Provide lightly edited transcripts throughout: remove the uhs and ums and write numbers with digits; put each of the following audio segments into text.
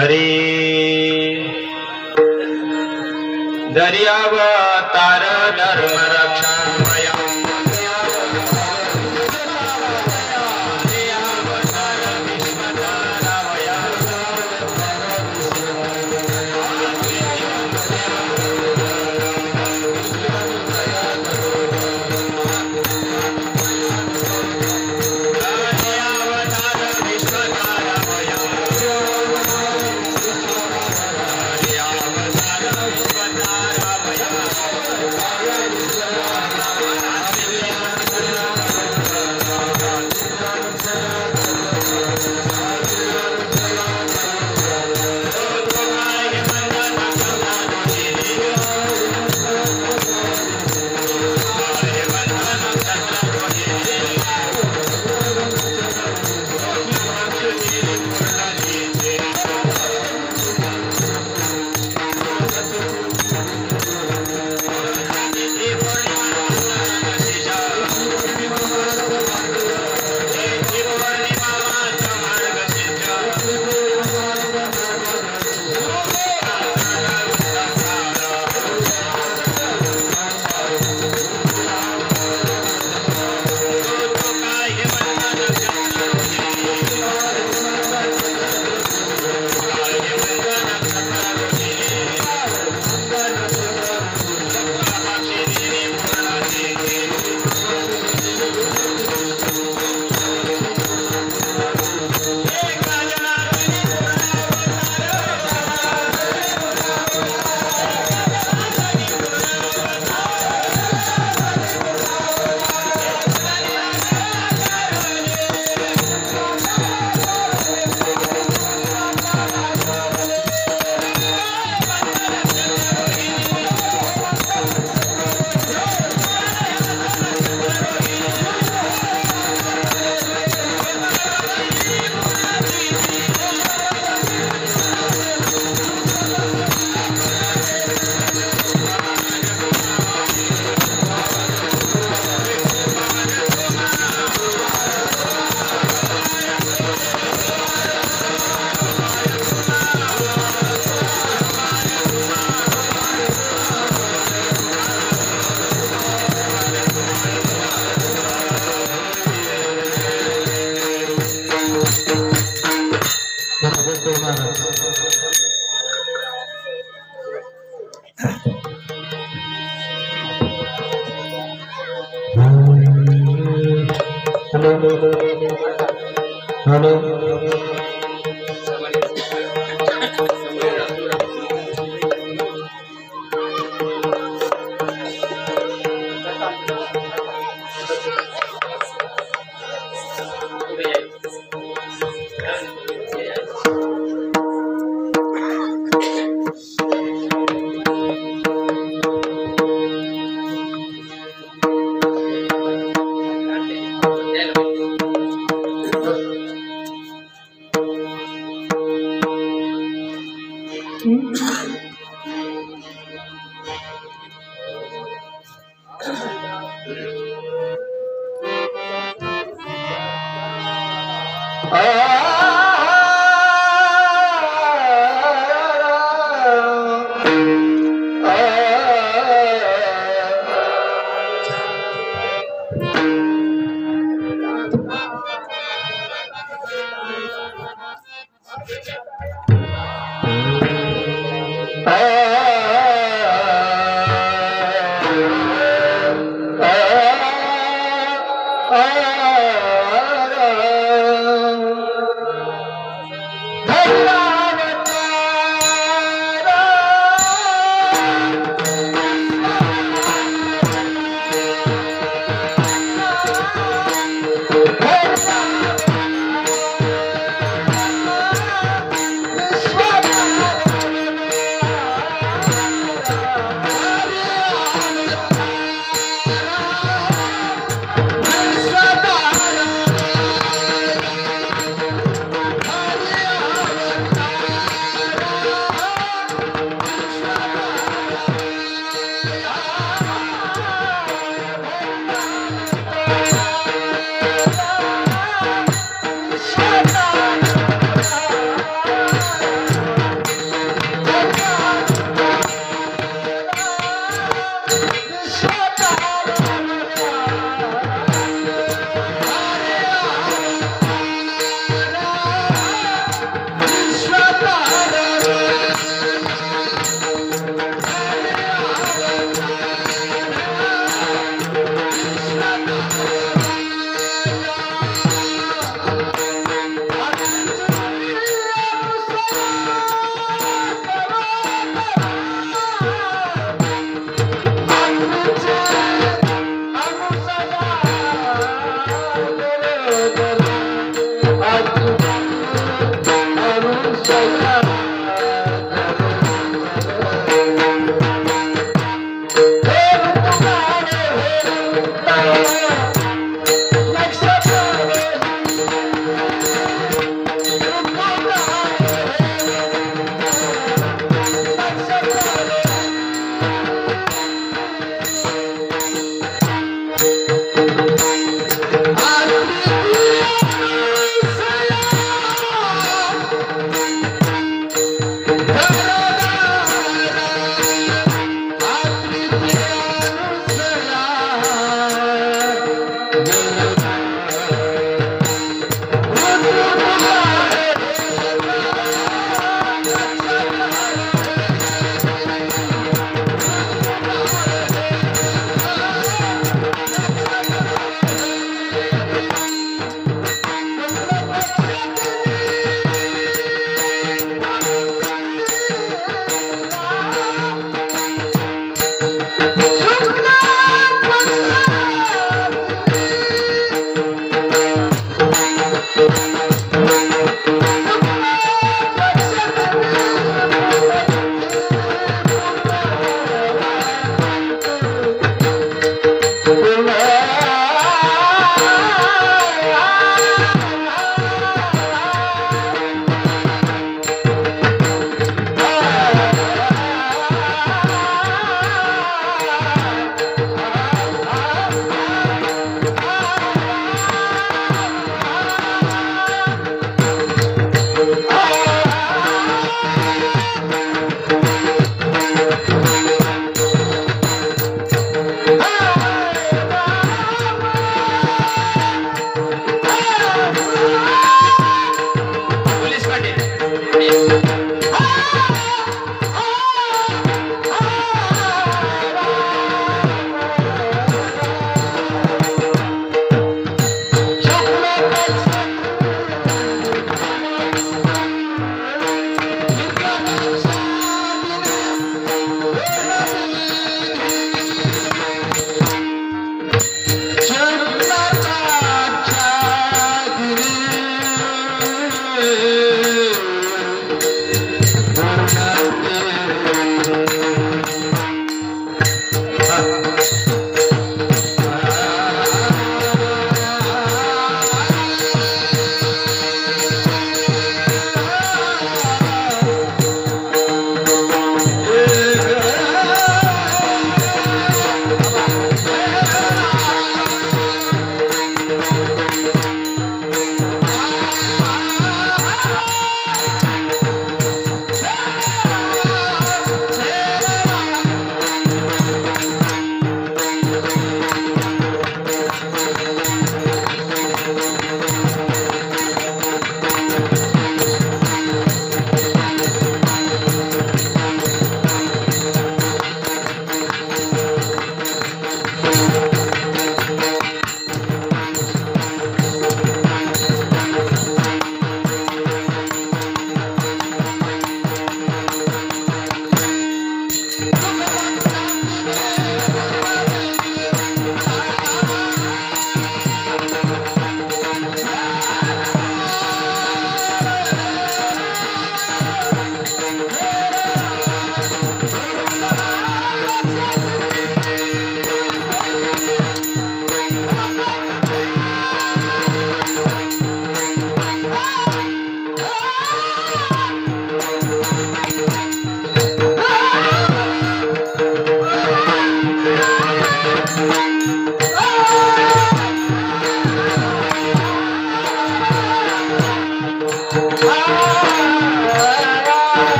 हरे दर्यावतार धर्म रक्षामय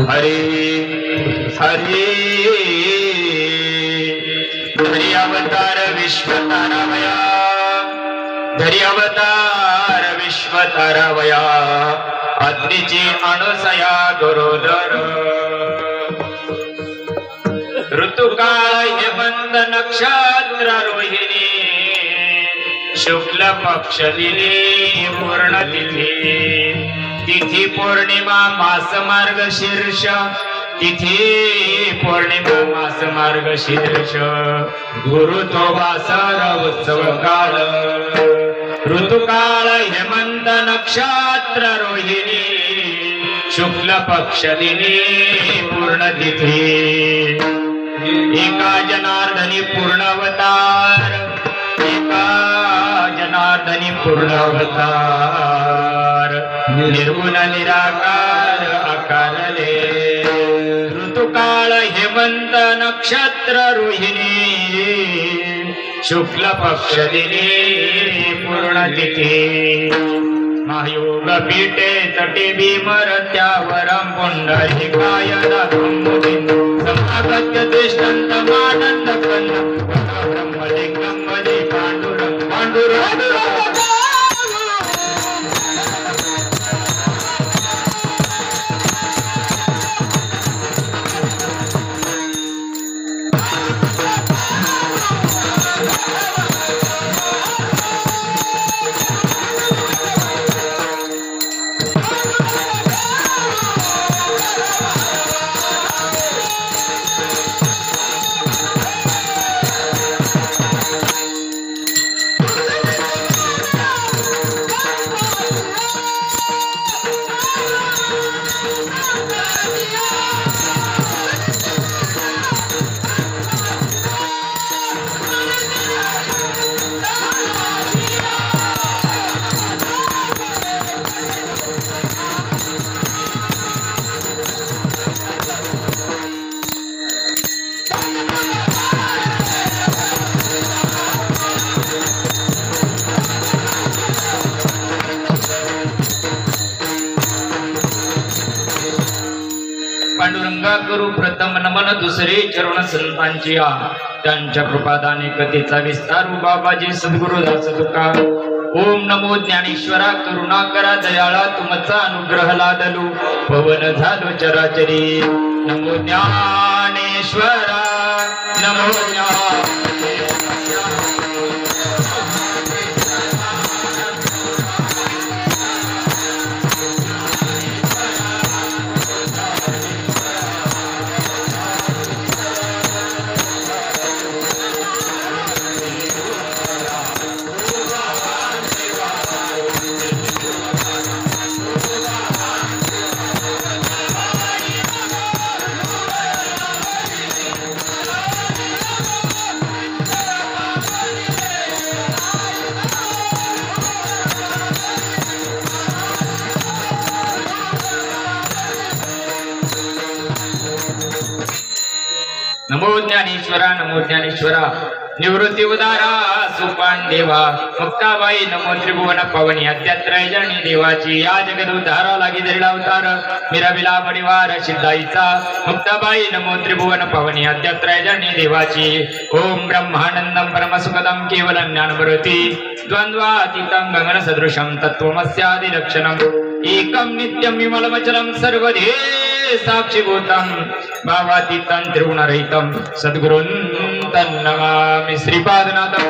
हरे हरे धरी अवतार विश्वतारावया धरी अवतार विश्वतारावया अग्नीची अणुसया गुरुधर ऋतुकाळ हेमंत नक्षत्र रोहिणी शुक्ल पक्ष दिनी पूर्ण तिथी तिथी पौर्णिमा मास मार्ग शीर्ष तिथी पौर्णिमा मास मार्ग शीर्ष गुरु तो वासर उत्सव काळ ऋतुकाळ हेमंत नक्षत्र रोहिणी शुक्ल पक्ष दिनी पूर्ण तिथी एका जनार्दनी पूर्ण अवतार एका जनार्दनी पूर्ण अवतार निर्गुण निराकार आकारले ऋतुकाळ हेमंत नक्षत्र रोहिणी शुक्ल पक्ष दिनी पूर्ण तिथी महायोग पीठे तटे भीमर त्यावरं पुंडलिकाय दातुमुदीन समागत्य तिष्ठन्त मानन्द कन्न ब्रह्मलिंगं वदे पाण्डुरं पाण्डुरं पांडुरंगा करू प्रथम नमन दुसरे चरण संतांची त्यांच्या कृपादाने कथेचा विस्तार बाबाजी सद्गुरुदास तुका ओम नमो ज्ञानेश्वरा करुणा करा दयाळा तुमचा अनुग्रह लादलू पवन झालो चराचरी नमो ज्ञानेश्वरा नमो नमो ज्ञानेश्वरा निवृत्ती उदारा सुपान देवा मुक्ताबाई नमो त्रिभुवन पवनी अत्यात्रय जणी देवाची या जगद उद्धारा लागी धरिला अवतार मिराविला परिवार सिद्धाईचा मुक्ताबाई नमो त्रिभुवन पवनी अत्यात्रय जणी देवाची ओम ब्रह्मानंदम परमसुखदम केवलं ज्ञानमूर्ति द्वंद्वातीतं गगन सदृशं तत्त्वमस्यादि लक्षणम् एकं नित्यं विमलमचलं सर्वधे साक्षीभूतं भावातीतं त्रिगुणरहितं सद्गुरुं तन्नमामि श्रीपादनाथं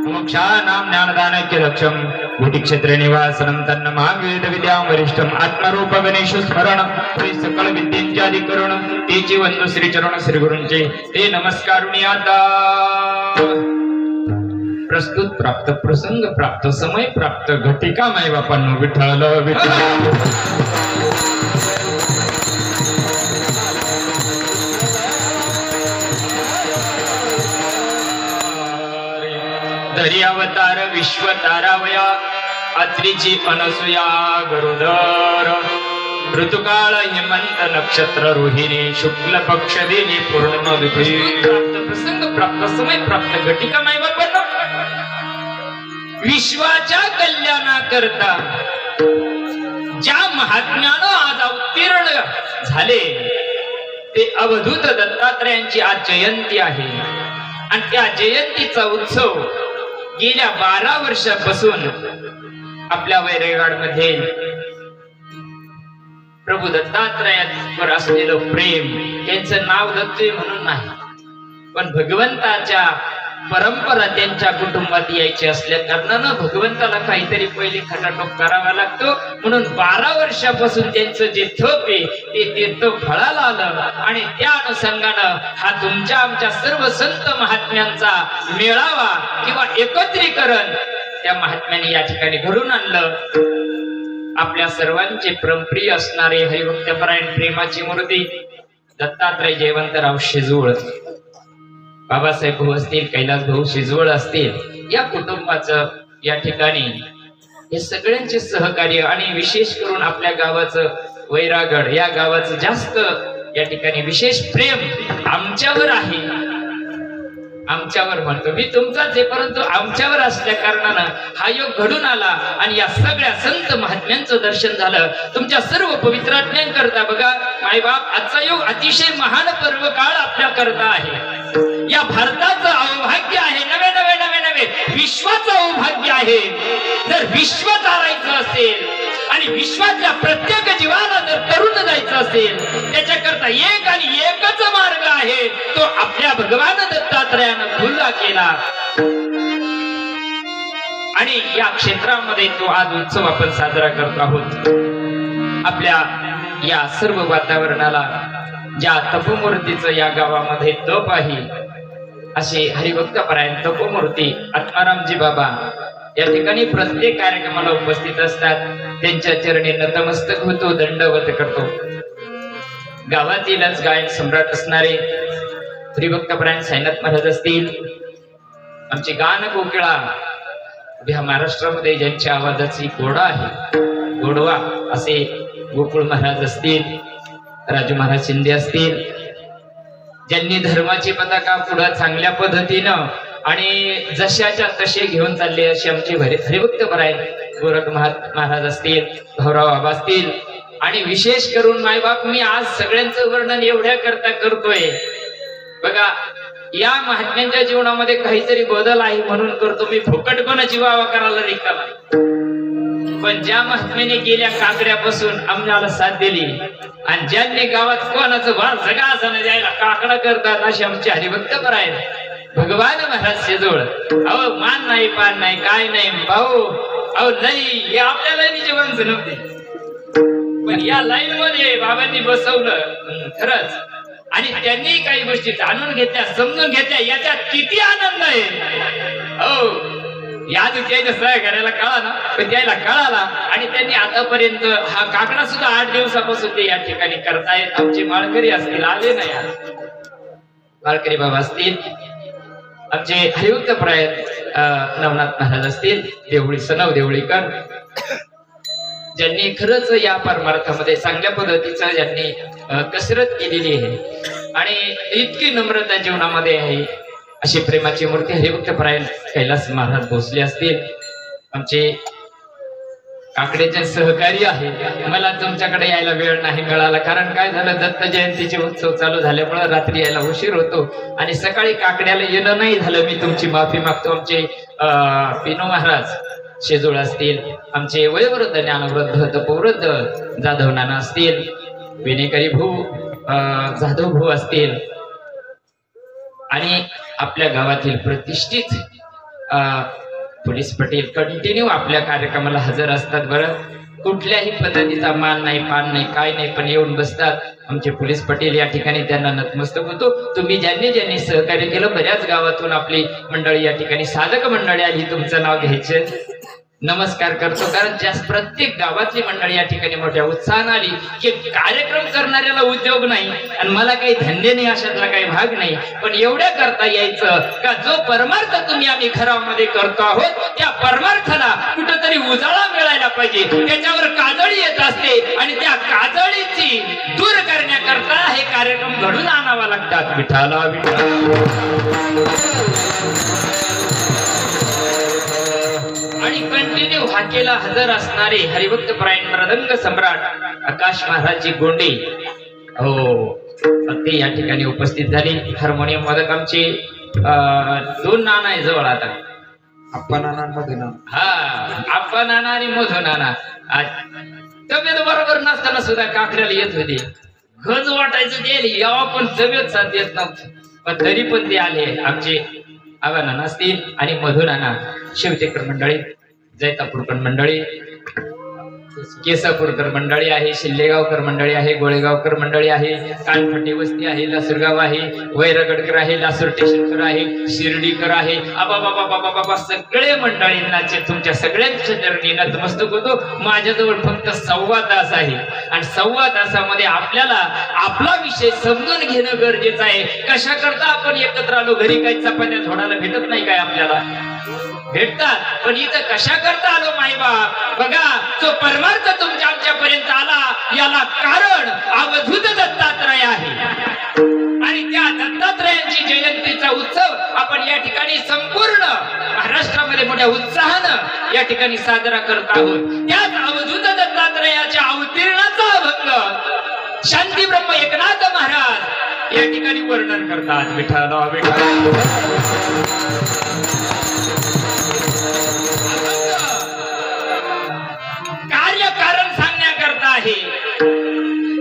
मोक्षानां ज्ञानदानैक्यलक्ष्यं गुटिक्षेत्रनिवासनं तन्नमामि वेदविद्यां वरिष्ठं आत्मरूप गणेश स्मरण श्री सकल विद्येच्याधिकरण तेची वंदू श्रीचरण श्रीगुरूंचे ते नमस्कारुणी आता प्रस्तुत प्राप्त प्रसंग प्राप्त समय प्राप्त घटिका माय बापांनो विठ्ठल विठ्ठल धरी अवतार विश्व तारावया अत्रीची अनसुया गरुडर ऋतुकाळ हेमंत नक्षत्र रोहिणी शुक्ल पक्ष दिनी पूर्ण तिथी प्राप्त प्रसंग प्राप्त समय प्राप्त घटिका माय बापांनो विश्वाच्या कल्याणाकरता ज्या महात्म्यानं आज अवतीर्ण झाले ते अवधूत दत्तात्रयांची आज जयंती आहे आणि त्या जयंतीचा उत्सव गेल्या 12 वर्षापासून आपल्या वैरेगाड मध्ये प्रभू दत्तात्रयावर असलेलं प्रेम, त्यांचं नाव दत्तोय म्हणून नाही, पण भगवंताच्या परंपरा त्यांच्या कुटुंबात यायची असल्या कारणानं भगवंताला काहीतरी पहिले खटाटोप करावा लागतो. म्हणून 12 वर्षापासून त्यांचं जे थप आहे ते तीर्थ फळाला आलं आणि त्या अनुषंगानं हा तुमच्या आमच्या सर्व संत महात्म्यांचा मेळावा किंवा एकत्रीकरण त्या महात्म्याने या ठिकाणी घडून आणलं. आपल्या सर्वांचे परमप्रिय असणारे हरिभक्तपरायण प्रेमाची मूर्ती दत्तात्रय जयवंतराव शिजवळ, बाबासाहेब भाऊ असतील, कैलास भाऊ शिजवळ असतील, या कुटुंबाचं या ठिकाणी हे सगळ्यांचे सहकार्य आणि विशेष करून आपल्या गावाचं वैरागड या गावाचं जास्त या ठिकाणी विशेष प्रेम आमच्यावर आहे. आमच्यावर म्हणतो मी तुमचाच आहे, परंतु आमच्यावर असल्या कारणानं हा योग घडून आला आणि या सगळ्या संत महात्म्यांचं दर्शन झालं. तुमच्या सर्व पवित्राज्ञांकरता बघा मायबाप, आजचा योग अतिशय महान पर्व काळ आपल्या करता आहे. या भारताचं अवभाग्य आहे, नवे नवे नवे नवे विश्वाचं अवभाग्य आहे. जर विश्व चालायचं असेल आणि विश्वातल्या प्रत्येक जीवाला जर तरुण जायचं असेल, त्याच्याकरता एक आणि एकच मार्ग आहे, तो आपल्या भगवान दत्तात्रयानं खुला केला. आणि या क्षेत्रामध्ये तो आज उत्सव आपण साजरा करत आहोत. आपल्या या सर्व वातावरणाला ज्या तपोमूर्तीचं या गावामध्ये तप आहे, असे हरिभक्तपरायण तपोमूर्ती आत्मारामजी बाबा या ठिकाणी प्रत्येक कार्यक्रमाला उपस्थित असतात. त्यांच्या चरणी नतमस्तक होतो, दंडवत करतो. गावातीलच गायन सम्राट असणारे हरिभक्तपरायण साईनाथ महाराज असतील, आमचे गान कोकिळा उभ्या महाराष्ट्रामध्ये ज्यांच्या आवाजाची गोडा आहे, गोडवा असे गोकुळ महाराज असतील, राजू महाराज शिंदे असतील, ज्यांनी धर्माची पताका पुढे चांगल्या पद्धतीनं आणि जशाच्या तसे घेऊन चालले असे आमचे हरिभक्तपरायण गोरख महाराज असतील, भाऊराव बाबा असतील. आणि विशेष करून मायबाप, मी आज सगळ्यांचं वर्णन एवढ्या करता करतोय बघा, या महात्म्यांच्या जीवनामध्ये काहीतरी बदल आहे म्हणून करतो. मी फुकटपणा जीवावा करायला रिकामा, पण ज्या महात्म्याने गेल्या काकड्यापासून आम्हाला साथ दिली आणि ज्यांनी गावात कोणाचं भार सगळा द्यायला काकडा करतात, असे आमचे हरिभक्तपरायण भगवान महाराज शेजवळ. अहो मान नाही, पान नाही, काय नाही भाऊ, अहो नाही, हे आपल्या लाईनीचे माणसं नव्हते, पण या लाईन मध्ये बाबांनी बसवलं खरंच. आणि त्यांनी काही गोष्टी जाणून घेतल्या, समजून घेतल्या, याच्यात किती आनंद आहे. हो, या त्याच्या सहकार्याला कळा ना, पण त्याला कळाला आणि त्यांनी आतापर्यंत हा काकडा सुद्धा 8 दिवसापासून ते या ठिकाणी करतायत. आमचे माळकरी असतील, आले नाही आज माळकरी बाबा असतील, आमचे हरिभक्तपरायण नवनाथ महाराज असतील, देवळी सनव देवळीकर, ज्यांनी खरंच या परमार्थामध्ये चांगल्या पद्धतीचं ज्यांनी कसरत केलेली आहे आणि इतकी नम्रता जीवनामध्ये आहे, अशी प्रेमाची मूर्ती हरिभक्तपरायण कैलास महाराज भोसले असतील, आमचे काकड्याचे सहकारी आहे. मला तुमच्याकडे यायला वेळ नाही मिळाला, कारण काय झालं, दत्त जयंतीचे उत्सव चालू झाल्यामुळे रात्री यायला उशीर होतो आणि सकाळी काकड्याला येणं नाही झालं. मी तुमची माफी मागतो. आमचे पिनो महाराज शेजोळ असतील, आमचे वयोवृद्ध ज्ञानवृद्ध तपोवृद्ध जाधव नाना असतील, विनेकरी भाऊ जाधव भाऊ असतील आणि आपल्या गावातील प्रतिष्ठित पोलीस पटेल कंटिन्यू आपल्या कार्यक्रमाला हजर असतात. बरं, कुठल्याही पद्धतीचा मान नाही, पान नाही, काय नाही, पण येऊन बसतात. आमचे पोलीस पटेल या ठिकाणी त्यांना नतमस्तक होतो. तुम्ही ज्यांनी ज्यांनी सहकार्य केलं, बऱ्याच गावातून आपली मंडळी या ठिकाणी साधक मंडळी आली, तुमचं नाव घ्यायचं, नमस्कार करतो. कारण प्रत्येक गावातली मंडळी या ठिकाणी मोठ्या उत्साहाने आली की कार्यक्रम करणाऱ्याला उद्योग नाही आणि मला काही धंदे नाही, अशातला काही भाग नाही, पण एवढ्या करता यायचं का जो परमार्थ तुम्ही आम्ही घरामध्ये करतो आहोत, त्या परमार्थाला कुठंतरी उजाळा मिळायला पाहिजे, त्याच्यावर काजळी येत असते आणि त्या काजळीची दूर करण्याकरता हे कार्यक्रम घडून आणावा लागतात. विठाला आणि कंटिन्यू हाकेला हजर असणारे हरिभक्तपरायण मृदंग सम्राट आकाश महाराजजी गोंडे हो ते या ठिकाणी उपस्थित झाले. हार्मोनियम वादक आमचे 2 नाना आहे जवळ आता, आप्पा नाना आणि मधु नाना. हा, आप्पा नाना आणि मधु नाना. तब्येत बरोबर नसताना सुद्धा काकड्याला येत होते. गज वाटायचं ते यावा पण तब्येत साथ देत नव्हती. पण तरी पण ते आले. आमचे आबा नाना असतील आणि मधु नाना, शिवतेकर मंडळी, जैतापूरकर मंडळी, केसापूरकर मंडळी आहे, शिल्लेगावकर मंडळी आहे, गोळेगावकर मंडळी आहे, कानफटी वस्ती आहे, लासूरगाव आहे, वैरगडकर आहे, लासूर स्टेशनकर आहे, शिर्डीकर आहे. आबा बाबा बाबा बाबा सगळे मंडळींनाचे तुमच्या सगळ्यांच्या चरणी नतमस्तक होतो. माझ्याजवळ फक्त 1.25 तास आहे आणि 1.25 तासामध्ये आपल्याला आपला विषय समजून घेणं गरजेचं आहे. कशा करता आपण एकत्र आलो? घरी काही चपात्या झोडायला भेटत नाही काय? आपल्याला भेटतात, पण इथं कशा करता आलो माईबाप? बघा, जो परमार्थ तुमच्या आमच्यापर्यंत आला याला कारण अवधूत दत्तात्रय आहे. आणि त्या दत्तात्रयांची जयंतीचा उत्सव आपण या ठिकाणी संपूर्ण महाराष्ट्रामध्ये मोठ्या उत्साहानं या ठिकाणी साजरा करत आहोत. त्याच अवधूत दत्तात्रयाच्या अवतीर्णाचा अभंग शांती ब्रह्म एकनाथ महाराज या ठिकाणी वर्णन करतात. विठ्ठला विठ्ठला कारण सांगण्याकरता आहे.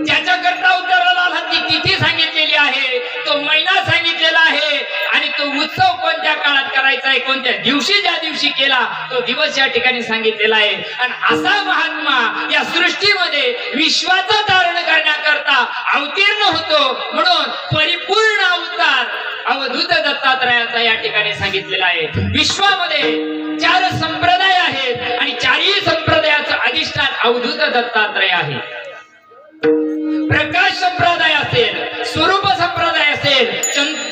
ज्याच्याकरता उतरला आला ती तिथी सांगितलेली आहे, तो महिना सांगितलेला आहे आणि तो उत्सव कोणत्या काळात करायचा आहे, कोणत्या दिवशी, ज्या दिवशी केला तो दिवस या ठिकाणी सांगितलेला आहे. आणि असा महात्मा या सृष्टीमध्ये विश्वाचं धारण करण्याकरता अवतीर्ण होतो. म्हणून परिपूर्ण अवतार अवधूत दत्तात्रयाचा या ठिकाणी सांगितलेला आहे. विश्वामध्ये 4 संप्रदाय आहेत आणि 4ही संप्रदायाचं अधिष्ठान अवधूत दत्तात्रय आहे. प्रकाश संप्रदाय असेल, स्वरूप संप्रदाय असेल,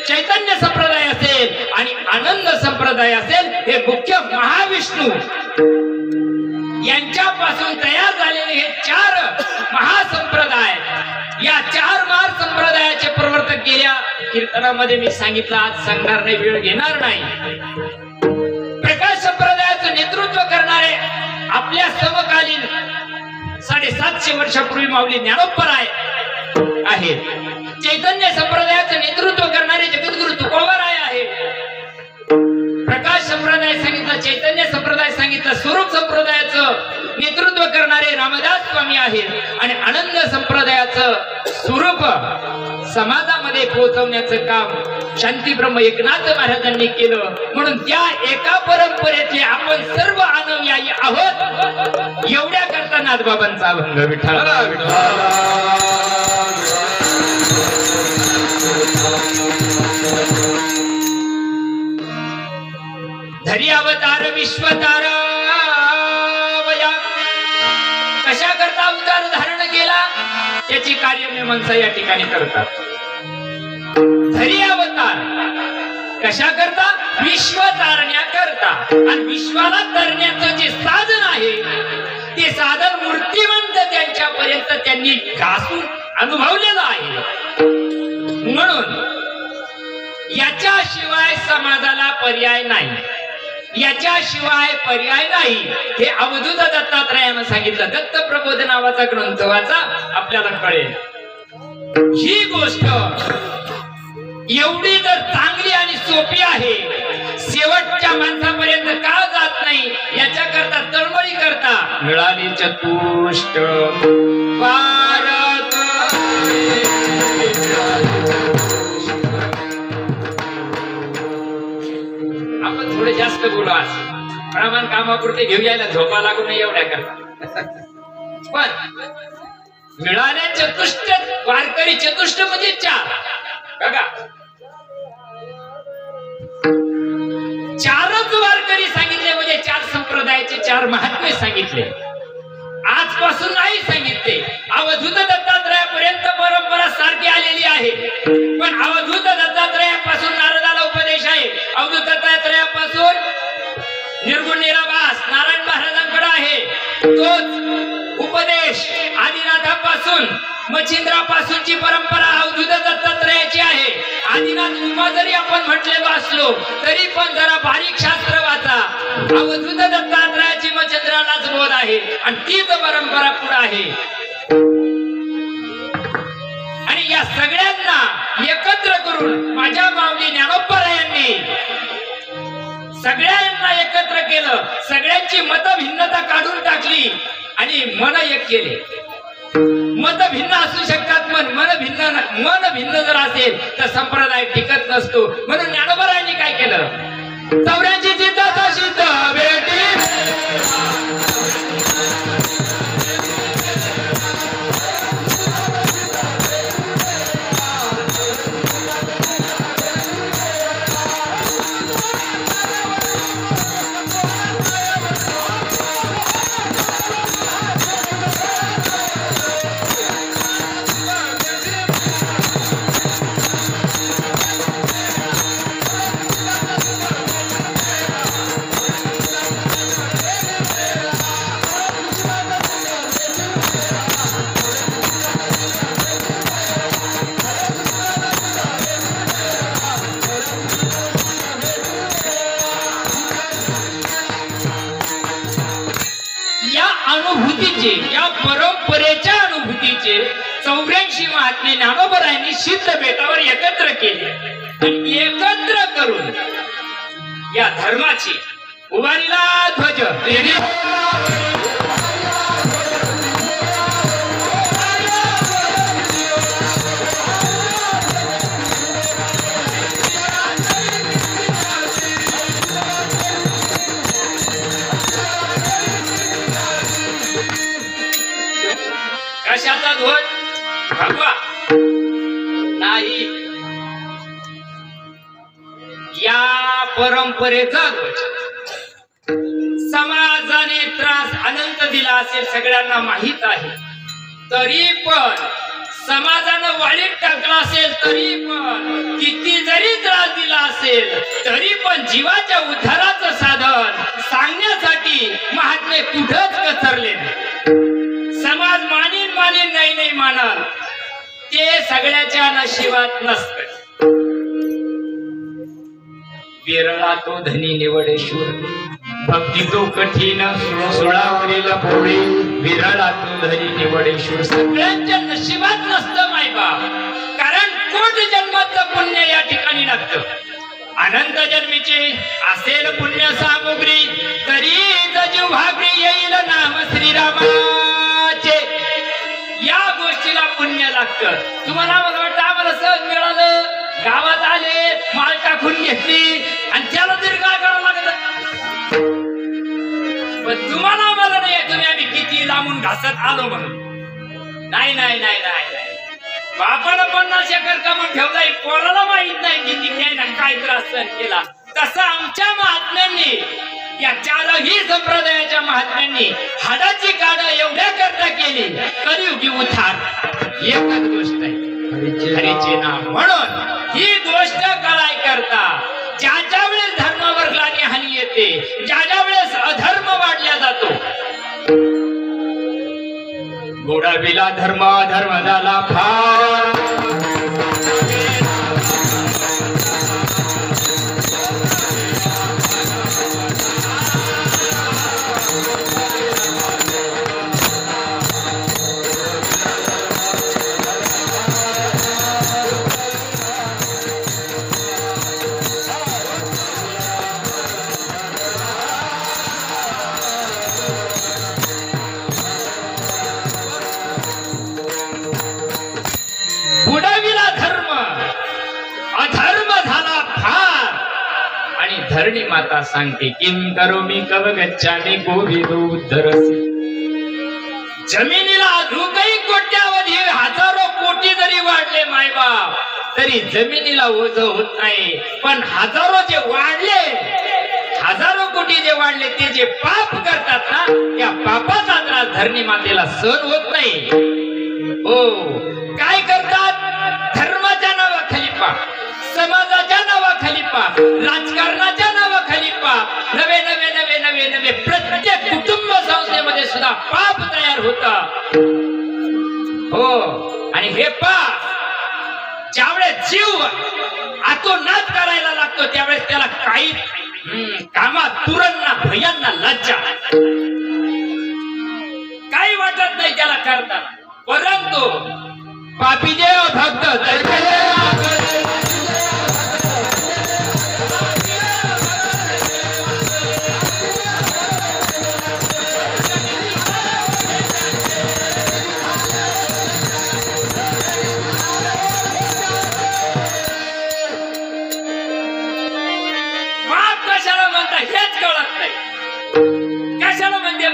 चैतन्य संप्रदाय असेल आणि आनंद संप्रदाय असेल, हे मुख्य महाविष्णू यांच्यापासून तयार झालेले हे 4 महासंप्रदाय. या 4 महासंप्रदायाचे प्रवर्तक गेल्या कीर्तनामध्ये मी सांगितलं, आज सांगणार नाही, वेळ घेणार नाही. प्रकाश संप्रदायाचं नेतृत्व करणारे आपल्या समकालीन 750 वर्षापूर्वी माऊली ज्ञानोबराय आहेत. चैतन्य संप्रदायाचं नेतृत्व करणारे जगद्गुरु तुकोबाराय आहे. प्रकाश संप्रदाय सांगितलं, चैतन्य संप्रदाय सांगितलं, स्वरूप संप्रदायाचं नेतृत्व करणारे रामदास स्वामी आहेत आणि आनंद संप्रदायाचं स्वरूप समाजामध्ये पोहोचवण्याचं काम शांती ब्रह्म एकनाथ महाराजांनी केलं. म्हणून त्या एका परंपरेतले आपण सर्व अनुयायी आहोत. एवढ्या करता नाथबाबांचा अभंग विठ्ठला धरी अवतार विश्वतार कशा करता अवतार धारण केला त्याची कार्यमीमांसा या ठिकाणी करतात. धरी अवतार कशा करता? विश्व तारण्याकरता. आणि विश्वाला तरण्याचं जे साधन आहे ते साधन मूर्तिमंत त्यांच्यापर्यंत त्यांनी घासून अनुभवलेलं आहे. म्हणून याच्याशिवाय समाजाला पर्याय नाही, याच्याशिवाय पर्याय नाही, हे अवधूत दत्तात्रयानं सांगितलं. दत्त प्रबोध नावाचा ग्रंथ वाचा, आपल्याला कळेल. ही गोष्ट एवढी जर चांगली आणि सोपी आहे, शेवटच्या माणसापर्यंत का जात नाही याच्याकरता तळमळी करता मिळाली चतुष्ट भारत. आपण थोडे जास्त बोलू आज, प्रमाण कामापुरते घेऊ यायला झोपा लागू नये एवढ्या करता. पण मिळाले चतुष्ट वारकरी, चतुष्ट म्हणजे 4. बघा, 4च वारकरी सांगितले म्हणजे 4 संप्रदायाचे 4 महात्मे सांगितले. आजपासून नाही सांगितले. अवधूत दत्तात्रयापर्यंत परंपरा सारखी आलेली आहे. पण अवधूत दत्तात्रयापासून नारदाला उपदेश आहे. अवधूत दत्तात्रयापासून निर्गुण निराभास नारायण महाराजांकडे आहे. तोच उपदेश आदिनाथापासून मच्छिंद्रापासूनची परंपरा अवधूत दत्तात्रयाची आहे. आदिनाथ उमा जरी आपण म्हटलेलो असलो तरी पण जरा बारीक शास्त्र वाचा. अवधूत दत्तात्रयाची मच्छिंद्रालाच बोध आहे आणि तीच परंपरा पुढे आहे. आणि या सगळ्यांना एकत्र करून माझ्या माऊली ज्ञानोबरायांनी सगळ्यांना एकत्र केलं. सगळ्यांची मतभिन्नता काढून टाकली आणि मन एक केले. मत भिन्न असू शकतात, मन भिन्न जर असेल तर संप्रदाय टिकत नसतो. म्हणून ज्ञानोबारायांनी काय केलं, चौऱ्यांची जिद्दाचा सिद्ध भेटी या परंपरेच्या अनुभूतीचे 84 महात्मे ज्ञानोबारायांनी सिद्ध बेटावर एकत्र केले आणि एकत्र करून या धर्माची उभारीला ध्वज कशाचा ध्वज भगवा नाही, या परंपरेचा ध्वज. समाजाने त्रास अनंत दिला असेल सगळ्यांना माहित आहे, तरी पण समाजानं वाळीत टाकला असेल, तरी पण किती जरी त्रास दिला असेल तरी पण जीवाच्या उद्धाराचं साधन सांगण्यासाठी महात्मे कुठंच कचरले नाही. समाज मानीन नाही मानल ते सगळ्याच्या नशिबात नसत. विरळा तो धनी निवडेश्वर, भक्ती तो कठीण सोळावरील पोळी. विरळा तो धनी निवडेश्वर, सगळ्यांच्या नशिबात नसतं मायबाप. कारण कोटी जन्माचं पुण्य या ठिकाणी लागतं. अनंत जन्मीचे असेल पुण्य सामुग्री, तरी जीव भागरी येईल नाम श्रीरामाचे. या गोष्टीला पुण्य लागतं. तुम्हाला मला वाटतं आम्हाला सहज मिळालं, गावात आले, माल टाकून घेतली आणि त्याला तरी काय करावं लागत. पण तुम्हाला मला नाही, तुम्ही आम्ही किती लांबून घासत आलो म्हणून. नाही नाही नाही नाही, बापानं 50 एकर कमवून ठेवलाय, पोराला माहित नाही किती काय त्रास सहन केला. तसं आमच्या महात्म्यांनी, या चारही संप्रदायाच्या महात्म्यांनी हाडाची काढ एवढ्या करता केली. कलियुगी उद्धार एकच गोष्ट आहे, हरीचे नाम. म्हणून ही गोष्ट कळाय करता ज्या वेळेस धर्मावर ग्लानी हानी येते, ज्या वेळेस अधर्म वाढला जातो, गोडाविला धर्म झाला फार. धरणी माता सांगते, किम करोमी कव गच्छामी गोविंदो उद्धरसी. जमिनीला अजूनही कोट्यावधी हजारो कोटी जरी वाढले मायबाप, तरी जमिनीला ओझ होत नाही. पण हजारो जे वाढले, हजारो कोटी जे वाढले, ते जे पाप करतात ना, त्या पापाचा त्रास धरणी मातेला सहन होत नाही. हो, काय करतात? धर्माच्या नावाखाली पाप, समाजाच्या नावाखाली पाप, राजकारणाच्या नावाखाली पाप, नवे नवे नवे नवे नवे प्रत्येक कुटुंब संस्थेमध्ये सुद्धा पाप तयार होता. हो, आणि हे पाप ज्यावेळेस जीव आतोनात करायला लागतो, त्यावेळेस त्याला काही कामात तुरांना भयांना लज्जा काही वाटत नाही त्याला करताना. परंतु पापी देव भक्त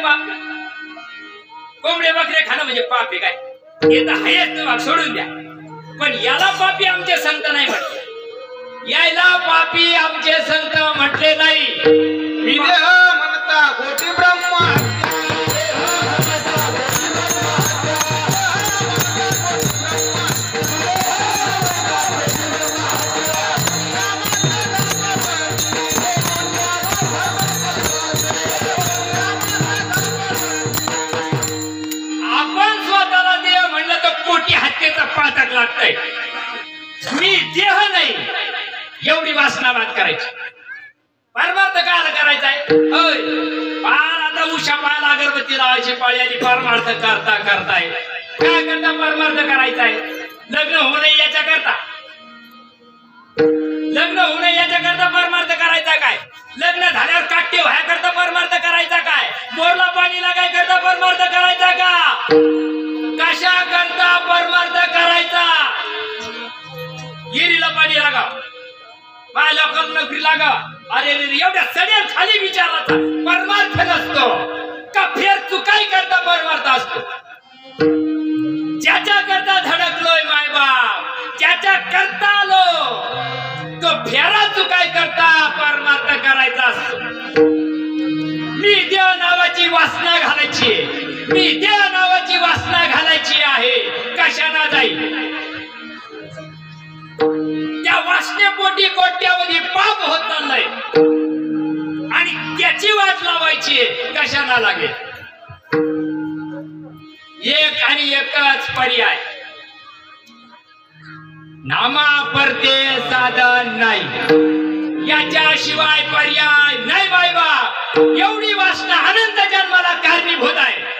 पाप? कोंबडे बकरे खाणं म्हणजे पाप आहे काय? हे तर आहेच, सोडून द्या. पण याला पापी आमचे संत नाही म्हटले. यायला पापी आमचे संत म्हटले नाही. विदेह म्हणता कोटी ब्रह्मा आपण स्वतःला देव म्हणलं तर कोटी हत्येचा पातक लागतंय. मी देह नाही एवढी वासनावाद करायची. परमार्थ काय करायचाय? होय, पार आता उषा पाल अगरबत्ती लावायची पाळी आली. परमार्थ करता करताय काय करता? परमार्थ करायचाय. लग्न होऊ नये याच्या करता, लग्न होऊ नये याच्या करता परमार्थ करायचा काय? लग्न झाल्यावर काट्य व्हाया करता परमार्थ करायचा काय? बोरला पाणी लागाय करता परमार्थ करायचा का? कशा करता परमार्थ करायचा? गिरीला पाणी लागा, माझ्या लोकांना नोकरी लागा. अरे एवढ्या सडेल खाली विचाराचा परमार्थ नसतो का? फेर तू काय करता परमार्थ असतो? ज्याच्या करता धडकलोय मायबाप, ज्याच्या करता आलो तो फेरा तू काय करता परमार्थ करायचा असतो. मी देव नावाची वासना घालायची, मी देव नावाची वासना घालायची आहे. कशाना जाईल? त्या वासनेपोटी कोट्यावधी पाप होत चाललंय आणि त्याची वाट लावायची कशाला लागेल? एक आणि एकच पर्याय, नामा परते साधन नाही. याच्याशिवाय पर्याय नाही बायबा. एवढी वासना अनंत जन्माला कारणीभूत आहे.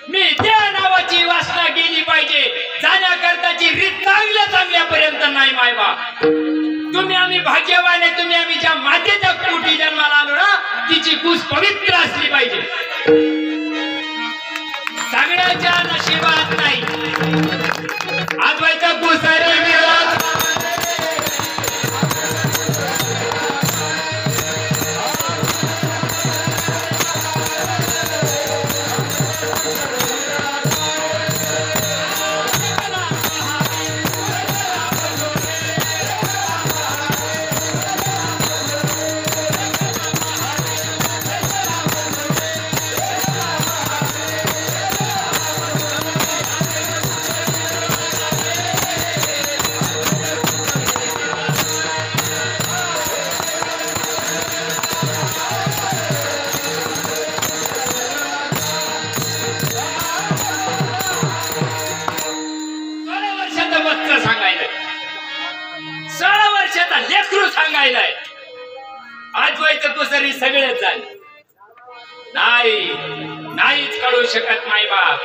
मी त्या नावाची वासना गेली पाहिजे. जाण्याकरताची रीत चांगल्या चांगल्यापर्यंत नाही मायबा. तुम्ही आम्ही भाग्यवान आहे. तुम्ही आम्ही ज्या मातेच्या पोटी जन्माला आलो ना, तिची कूस पवित्र असली पाहिजे. सगळ्याच्या नशिबात नाही. अद्वैत कुसरे मिळत सांगायलाय. अद्वैत कुसरी सगळेच झाले. नाही, नाहीच कळू शकत नाही बाप.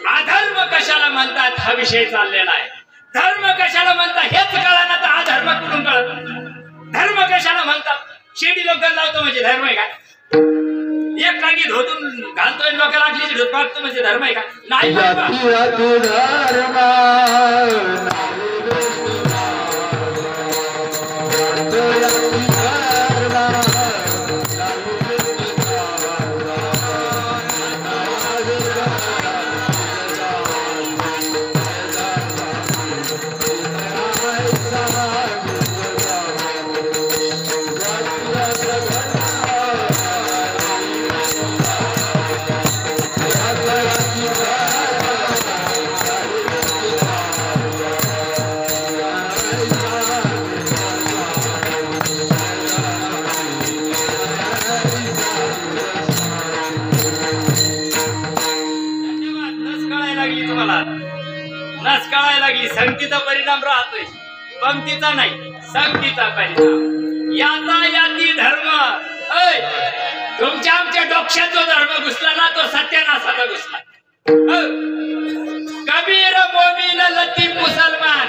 अधर्म कशाला म्हणतात हा विषय चाललेला आहे. धर्म कशाला म्हणतात हेच कळना तर हा धर्म कुठून कळत? धर्म कशाला म्हणतात? शेडी लोक लावतो म्हणजे धर्म आहे काय? एक लागी धोतून घालतोय लोक लागली धोत पाडतो म्हणजे धर्म आहे का? नाही बाबा. नस कळायला लागली. संगतीचा परिणाम राहतोय, पंक्तीचा नाही, संगतीचा परिणाम. याचा याती धर्म. तुमच्या आमच्या डोक्यात जो धर्म घुसला ना तो सत्यानाशाचा घुसला. कबीर मोमीन लतीफ मुसलमान,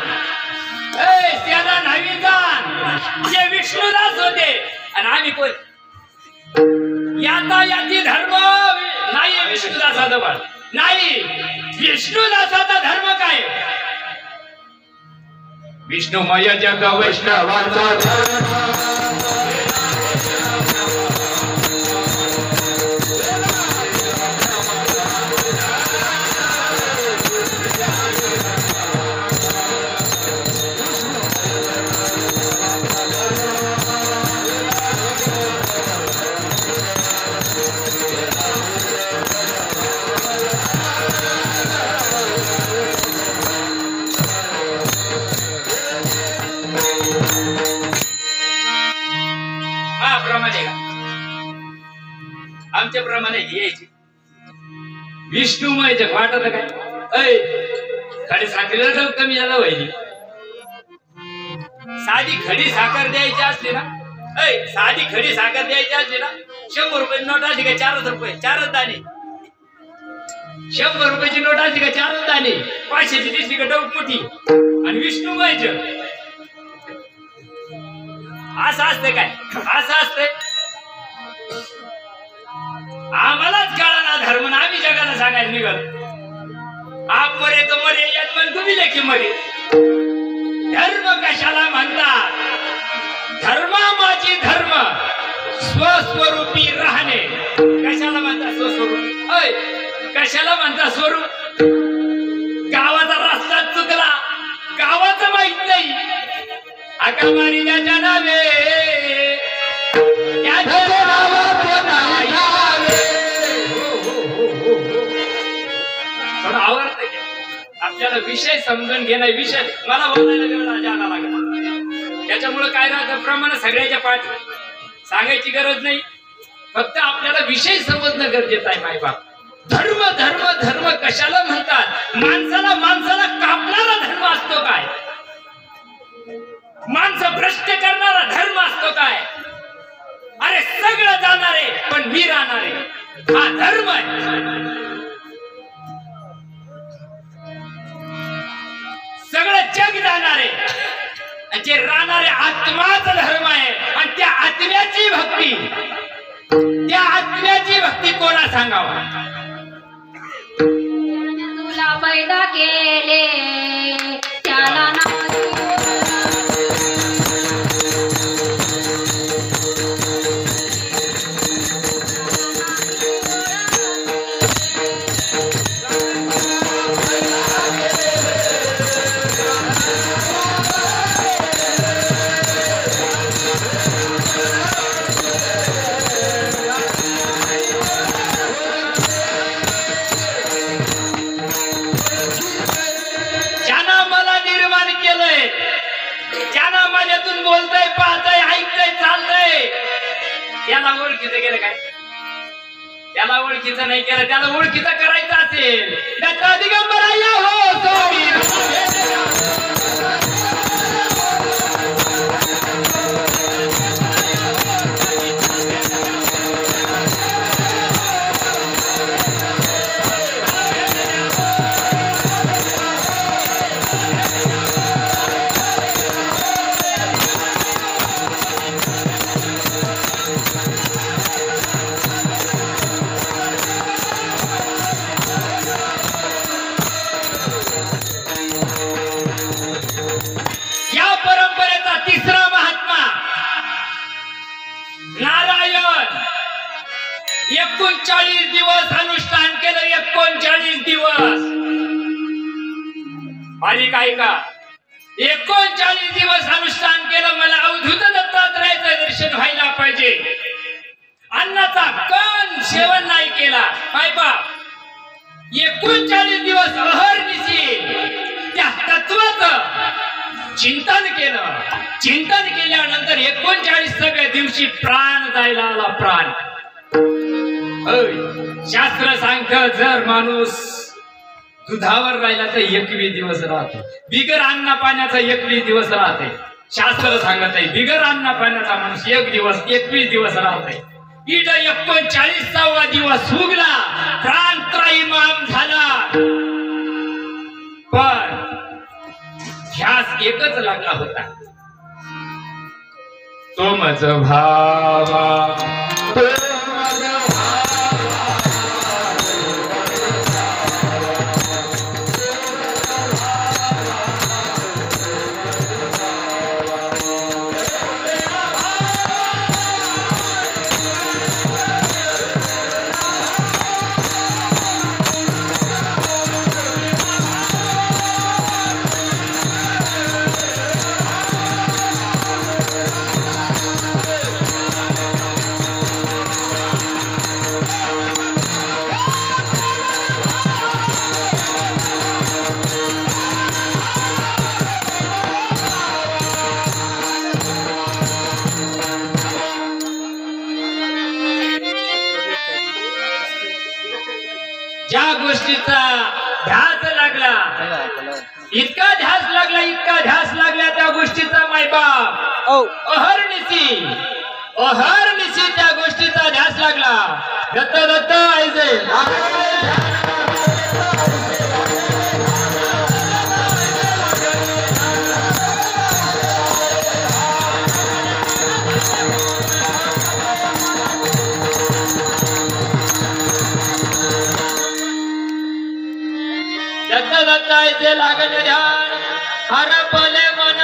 त्याला नवी जाण जे विष्णुदास होते आणि आम्ही कोण? याचा याती धर्म नाही. विष्णुदासाचा बळ नाही. विष्णुदासाचा धर्म काय? विष्णुमय जग वैष्णवाचा धर्म. हा प्रमाणे का आमच्या प्रमाणे यायची विष्णुमय जग वाटत काय ऐ खडी साखरेला कमी झालं व्हायली साधी खडी साखर द्यायची असली ना ऐ साधी खडी साखर द्यायची असली ना 100 रुपयाची नोट असली का 4 रुपये 4 दाणे 100 रुपयाची नोट असली का 4 दाणे 500ची दिसली का डबकुटी आणि विष्णुमय जग असं असते काय असं असते आम्हालाच कळाना धर्म ना आम्ही जगाला सांगायला निघाल आप मरे तो मरे यात पण तुम्ही लेखी मरे धर्म कशाला म्हणतात धर्मामाची धर्म स्वस्वरूपी राहणे कशाला म्हणतात स्वस्वरूपी अय कशाला म्हणतात स्वरूप गावाचा रस्ता चुकला गावाचं माहित नाही अकामारी ज्याच्या नावे त्याच्या नावाचं नाही थोडं आवडतं की आपल्याला विषय समजून घेणं विषय मला बोलायला वेळ जायला लागला त्याच्यामुळे काय राहतं प्रमाण सगळ्याच्या पाठ सांगायची गरज नाही फक्त आपल्याला विषय समजणं गरजेचं आहे मायबाप धर्म धर्म धर्म कशाला म्हणतात माणसाला माणसाला कापणारा धर्म असतो काय माणसं भ्रष्ट करणारा धर्म असतो काय अरे सगळं जाणारे पण मी राहणारे हा धर्म आहे सगळं जग जाणारे जे राहणारे आत्माचा धर्म आहे आणि त्या आत्म्याची भक्ती कोणा सांगावा तुला पैदा केले त्याला बोलतय पाहतय ऐकतय चालतय त्याला ओळखीचं गेलं काय त्याला ओळखीचं नाही केलं त्याला ओळखीचं करायचं असेल दत्ता दिगंबरा या हो स्वामी नारायण 39 दिवस अनुष्ठान केलं 39 दिवस मालिक ऐका 39 दिवस अनुष्ठान केलं मला अवधूत दत्तात्रयाचं दर्शन व्हायला पाहिजे अन्नाचा कण सेवन नाही केला काय बाप 39 दिवस अहर्निशी त्या तत्वाचं चिंतन केल्यानंतर 39व्या दिवशी प्राण जायला आला प्राण शास्त्र सांगतं जर माणूस दुधावर राहिला तर 21 दिवस राहतो बिगर अन्न पाण्याचा 21 दिवस राहते शास्त्र सांगत आहे बिगर अन्न पाण्याचा माणूस 21 दिवस राहते इड 39वा दिवस उगला प्राण त्रयीमाम झाला पण ध्यास एकच लागला होता तो मज भावा गोष्टीचा ध्यास लागला, इतका ध्यास लागला त्या गोष्टीचा मायबाप अहर्निशी त्या गोष्टीचा ध्यास लागला. दत्त दत्त आयजे दत्तायचे लागले ध्यान, हरपले मन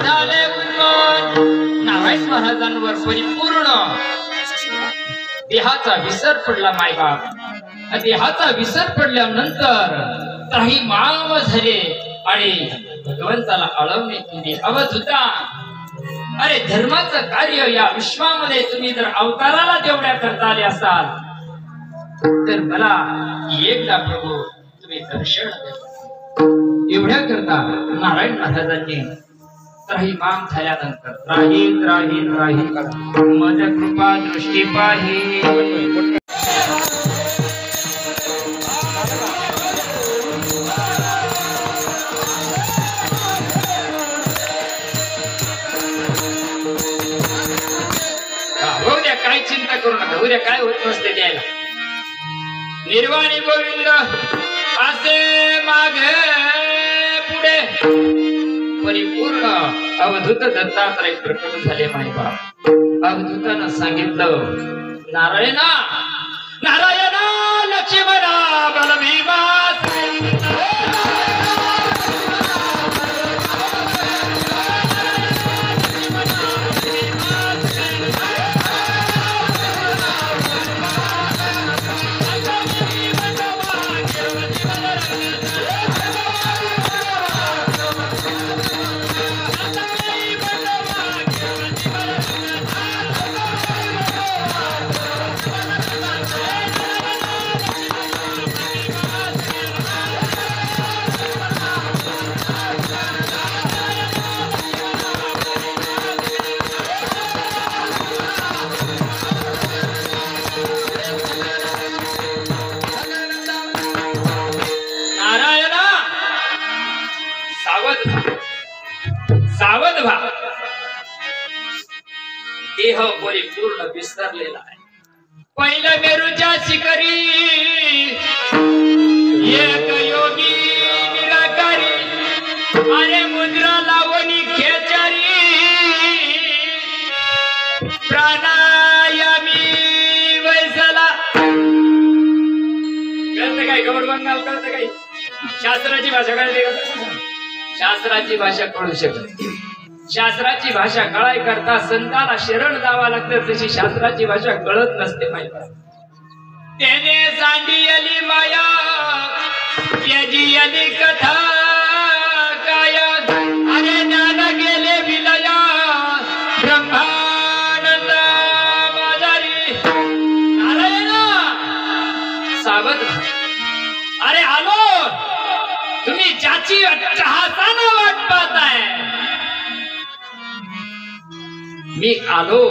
झाले उन्मन. नारायण महाराजांवर परिपूर्ण देहाचा विसर पडला मायबाप. देहाचा विसर पडल्यानंतर काही माम झाले आणि भगवंताला आळवणे केली. अवधूता, अरे धर्माचं कार्य या विश्वामध्ये तुम्ही जर अवताराला तेवढ्या करता आले असाल तर मला एकदा प्रभू दर्शन एवढ्या करता नारायण महाराजांनी त्राही माम झाल्यानंतर राहील राहील राहील मज कृपा दृष्टी पाही. उद्या काय चिंता करू नका, उद्या काय होत नसते द्यायला. निर्वाणी गोविंद असे मागे पुढे परिपूर्ण अवधूत दत्तात्रय प्रकट झाले मायबाप. अवधूतानं सांगितलं, नारायणा नारायणा लक्ष्मणा बलभीमा सावध व्हा. देह परिपूर्ण विसरलेला आहे. पहिलं मेरूच्या शिखरी एक योगी निराकारी, अरे मुद्रा लावणी खेचारी, प्राणायामी वैसला. कळतं काय गवड बंगाल? कळतं काय? शास्त्राची भाषा कळते का? शास्त्राची भाषा कळू शकत. शास्त्राची भाषा कळाय करता संताला शरण जावा लागतं, तशी शास्त्राची भाषा कळत नसते माहिती. त्याने सांडियली माया त्याजी कथा काय, अरे ज्ञान गेले विलया ब्रह्मानंद माजारी. नारायण सावध, अरे आलो तुम्ही ज्याची अट्टहासानं वाट पाहताय. मी आलो.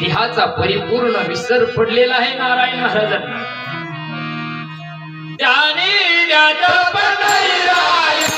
देहाचा परिपूर्ण विसर पडलेला आहे नारायण महाराजांना. त्याने ज्ञात पंढरीराया,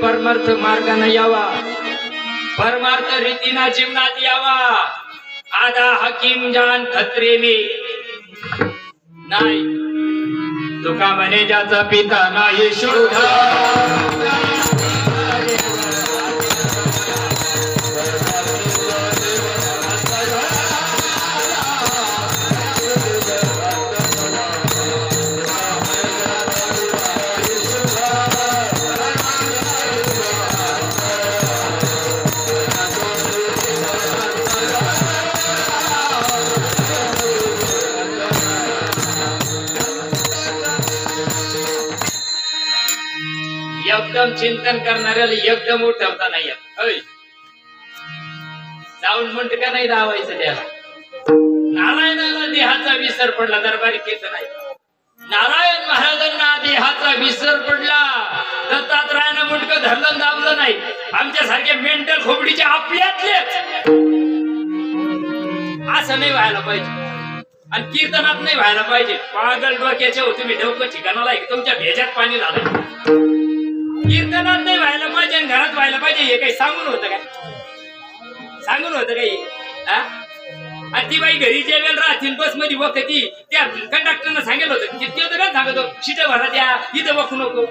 परमार्थ मार्गाने यावा, परमार्थ रीतीना जीवनात यावा. आदा हकीम जान खत्रे मी नाही. तुका म्हणे ज्याचा पिता नाही शुद्ध, एकदम चिंतन करणाऱ्याला एकदम उठवता नाही येत. होय. जाऊन म्हणत का नाही दावायचं त्याला. नारायणाला देहाचा विसर पडला, दरबारी कीर्तन नाही. नारायण महाराजांना देहाचा विसर पडला, दत्तात्रयानं मुंडकं धरलं दाबलं नाही. आमच्या सारखे मेंटल खोबडीचे आपल्यातलेच असं नाही व्हायला पाहिजे आणि कीर्तनात नाही व्हायला पाहिजे. पागल डोक्याचे हो तुम्ही, डोकं ठिकाणाला तुमच्या भेजात पाणी झालं. कीर्तनात नाही व्हायला पाहिजे आणि घरात व्हायला पाहिजे. हे काही सांगून होतं काय? सांगून होतं काही? आणि ती बाई घरी जेवेल राहतील बस मध्ये वखती, त्या कंडक्टरनं सांगितलं होतं ते होतं का सांगतो शिट भरा द्या, इथं वखू नको.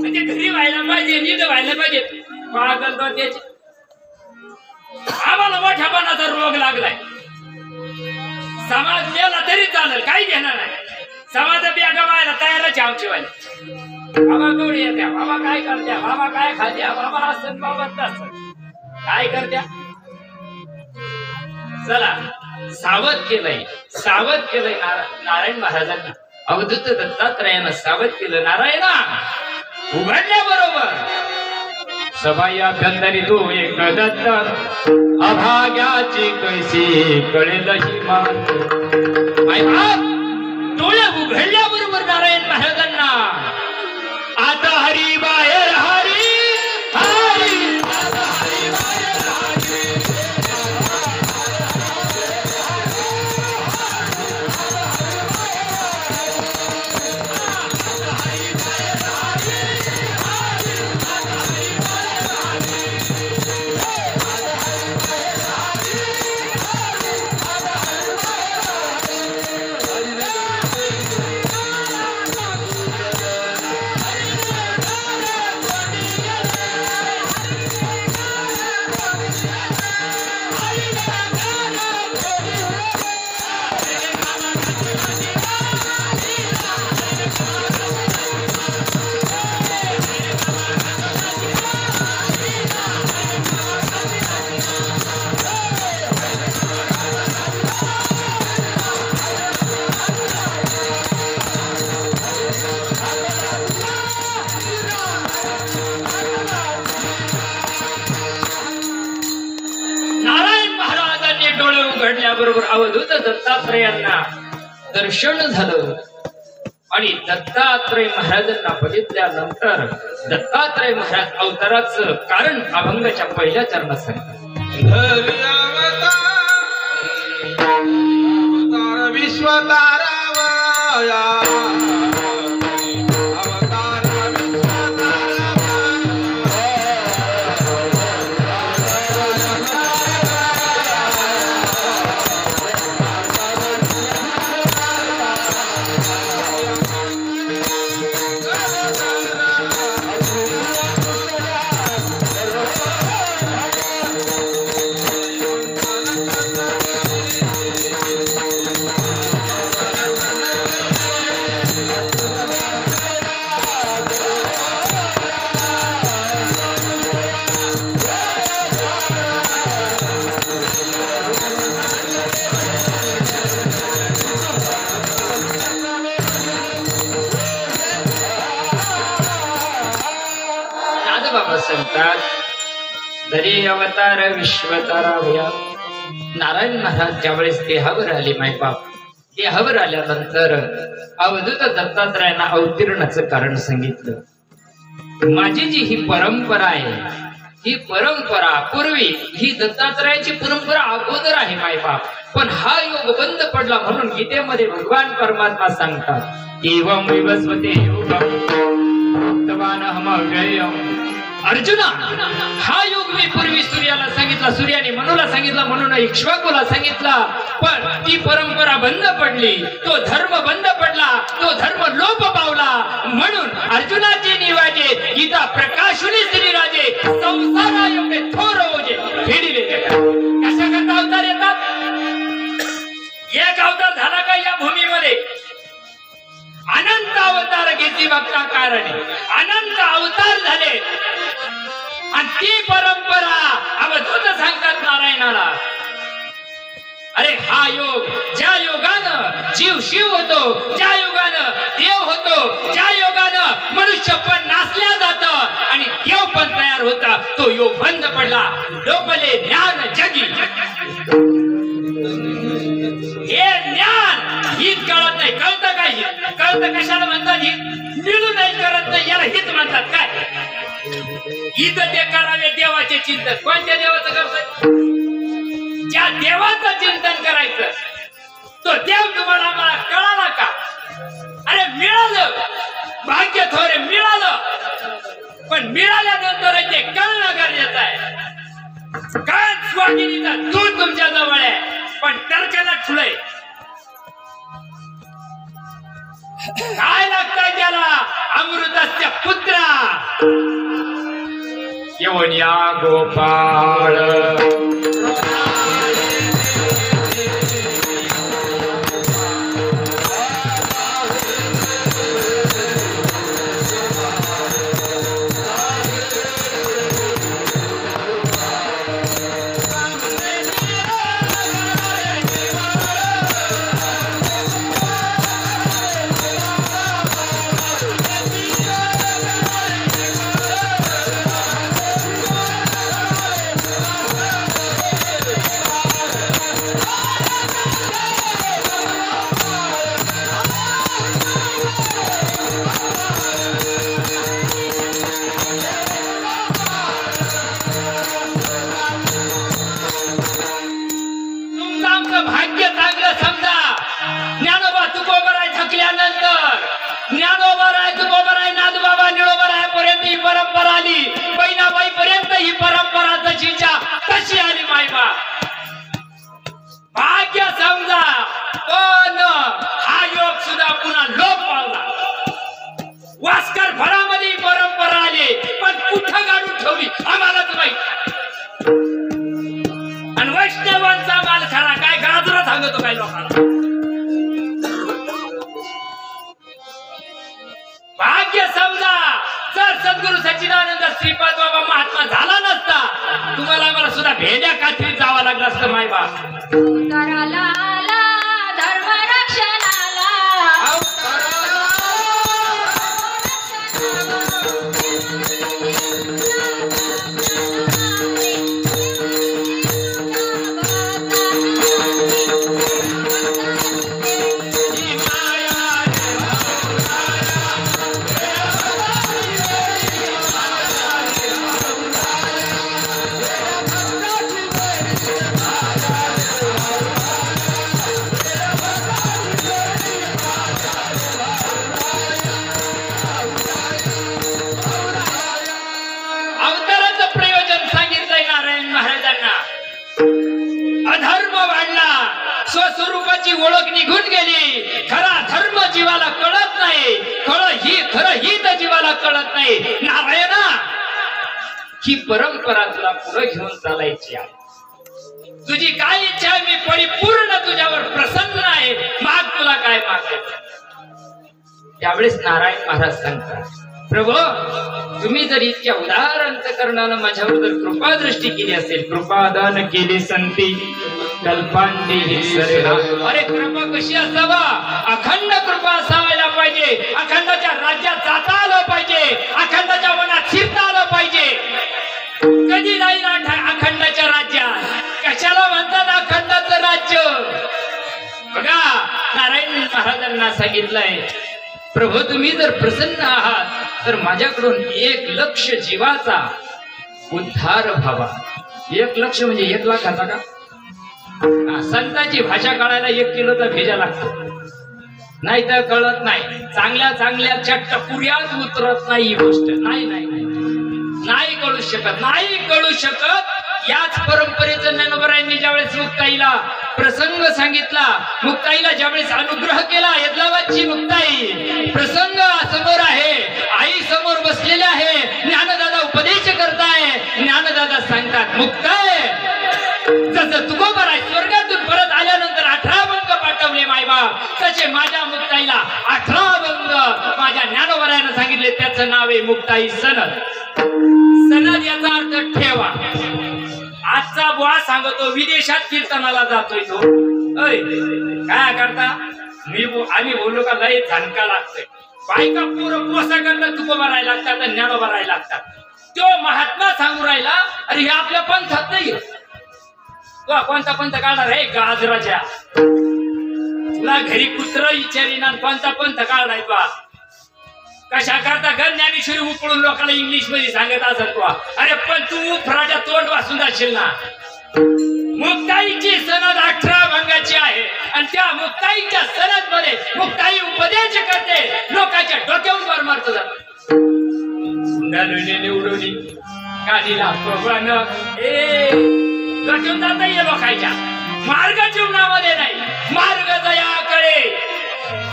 ते घरी व्हायला पाहिजे, इथं व्हायला पाहिजे. पागल डोक्याचे. आम्हाला मोठ्यापणाचा रोग लागलाय. समाज मेला तरी चालेल, काही घेणार नाही. समाज बॅगा व्हायला तयारच आमची वाले. बाबा गवडी येत्या, बाबा काय करत्या, बाबा काय खात्या, बाबा असत बाबा तसत काय करत्या. चला सावध केलंय नारायण महाराजांना. अवधूत दत्तात्रयानं सावध केलं. नारायणा उघडल्याबरोबर सभाया गंधरी तू एक दत्त अभाग्याची कैसी कळेल ही मान. माय बाप डोळे उघडल्याबरोबर नारायण महाराजांना आता हरी बाहेर हरी हरी बरोबर अवधूत दत्तात्रयांना दर्शन झालं आणि दत्तात्रय महाराजांना बघितल्यानंतर दत्तात्रय महाराज अवताराचं कारण अभंगाच्या पहिल्या चरणात सांगतात. विश्वतारावया धरी अवतार विश्वतारावया. नारायण महाराज ज्यावेळेस देहावर आले मायबाप, देहावर आल्यानंतर अवधूत दत्तात्रयांना अवतीर्णाचं कारण सांगितलं. माझी जी ही परंपरा आहे, ही परंपरा पूर्वी ही दत्तात्रयाची परंपरा अगोदर आहे मायबाप, पण हा योग बंद पडला म्हणून गीतेमध्ये भगवान परमात्मा सांगतात एवं विवस्वते अर्जुना, हा योग मी पूर्वी सूर्याला सांगितला, सूर्याने मनुला सांगितला, म्हणून इक्ष्वाकुला सांगितला, पण ती परंपरा बंद पडली, तो धर्म बंद पडला, तो धर्म लोप पावला. म्हणून अर्जुनाची निवाजे गीता प्रकाशुनी श्रीराजे संसारा एवढे थोर ओजे फेडिले. कशा करता अवतार येतात? एक अवतार झाला का या भूमीमध्ये अनंत अवतार घेतली बघता कारण अनंत अवतार झाले. आणि ती परंपरा अवधूत सांगतात नारायणाला. अरे हा योग, ज्या योगानं जीव शिव होतो, ज्या योगानं देव होतो, ज्या योगानं मनुष्य पण नाचल्या जातो, यो बंद पडला लोकले ज्ञान जगी. हे ज्ञान हित कळत नाही. कळतं काय हित? कळतं कशाला म्हणतात हित? मिळू नाही करत नाही याला हित म्हणतात. काय हित ते करावे देवाचे चिंतन. कोणत्या देवाचं करतात? ज्या देवाचं चिंतन करायचं तो देव तुम्हाला मला कळाला का? अरे मिळालं भाग्य थोरे मिळालं, पण मिळाल्यानंतर ते कळणं गरजेचं आहे. काय स्वागिनीचा दूध तुमच्या जवळ आहे पण तर्काला ठुलय. काय लागतंय त्याला? अमृताच्या पुत्रा येऊन या गोपाळ. परंपरा आली. बहिणाबाई पर्यंत ही परंपरा जशीच्या तशी आली. मायबा भाग्य समजा पण हा योग सुद्धा पुन्हा लोप पावला. वास्कर भरामध्ये ही परंपरा आली पण कुठं गाडून ठेवली आम्हालाच माहित. आणि वैष्णवांचा माल खरा काय गाजरा सांगतो काय लोकांना. भाग्य समजा जर सद्गुरु सच्चिदानंद श्रीपाद बाबा महात्मा झाला नसता तुम्हाला मला सुद्धा भेड्या कात्रीत जावं लागलं असतं. मायबाप कराला धर्म रक्षणाला स्वस्वरूपाची ओळख निघून गेली. खरा धर्म जीवाला कळत नाही. खरं हित जीवाला कळत नाही. नारायणा ही परंपरा तुला पुढे घेऊन चालायची आहे. तुझी काय इच्छा आहे मी परिपूर्ण तुझ्यावर प्रसन्न आहे. माग तुला काय मागायचं. त्यावेळेस नारायण महाराज सांगतात प्रभू तुम्ही जर इतक्या उदार अंतकरणानं माझ्यावर जर कृपा दृष्टी केली असेल. कृपादान केली संती कल्पांती. अरे कृपा कशी असावा? अखंड कृपा असायला पाहिजे. अखंडाच्या राज्यात जाता आलं पाहिजे. अखंडाच्या वनात शिरता आलं पाहिजे. कधी जाईल अखंडाच्या राज्यात? कशाला म्हणतात अखंडाचं राज्य? बघा नारायण महाराजांना सांगितलंय प्रभू तुम्ही जर प्रसन्न आहात तर माझ्याकडून 1 लक्ष जीवाचा उद्धार व्हावा. 1 लक्ष म्हणजे 1 लाखाचा का? संतांची भाषा कळायला 1 किलोचा भेजा लागतो. नाही तर कळत नाही. चांगल्या चांगल्या चटपुऱ्यात उतरत नाही ही गोष्ट. नाही कळू शकत. याच परंपरेचं ज्ञानोबरायांनी ज्यावेळेस मुक्ताईला प्रसंग सांगितला. मुक्ताईला ज्यावेळेस अनुग्रह केला. यदलाबादची मुक्ताई प्रसंग समोर आहे. आई समोर बसलेले आहे. ज्ञानदादा उपदेश करताय. ज्ञानदादा सांगतात मुक्ताई जसं तुकोबर आहे स्वर्गातून परत आल्यानंतर 18 भंग पाठवले मायबाप तसे माझ्या मुक्ताईला 18 भंग माझ्या ज्ञानोबरायानं सांगितले. त्याचं नाव आहे मुक्ताई सनद. सनद याचा अर्थ ठेवा. आजचा बुवा सांगतो विदेशात कीर्तनाला जातोय तो. काय करता? आम्ही बोललो का लय झणका लागतोय. बायका पूर्ण पोसा करता तुको भरायला लागतात. ज्ञानो भरायला लागतात. तो महात्मा सांगू राहिला अरे हे आपल्या पंथात नाही तो कोणता पंथ काढणार आहे गाजराच्या तुला घरी कुत्र विचारीना कोणता पंथ काढलाय तो कशा करता ज्ञानेश्वरी उकळून लोकांना इंग्लिश मध्ये सांगत असत तो अरे पण तू फराट्या तोंड वाचून जाशील ना मुक्ताईची सनद 18 भंगाची आहे आणि त्या मुक्ताईच्या सनद मध्ये मुक्ताई उपदेश करते लोकांच्या डोक्यावर वर मारतो जात निवडून काढीला भगवान डोक्यावर जाता ये लोकांच्या मार्ग जीवनामध्ये नाही मार्ग दयाकडे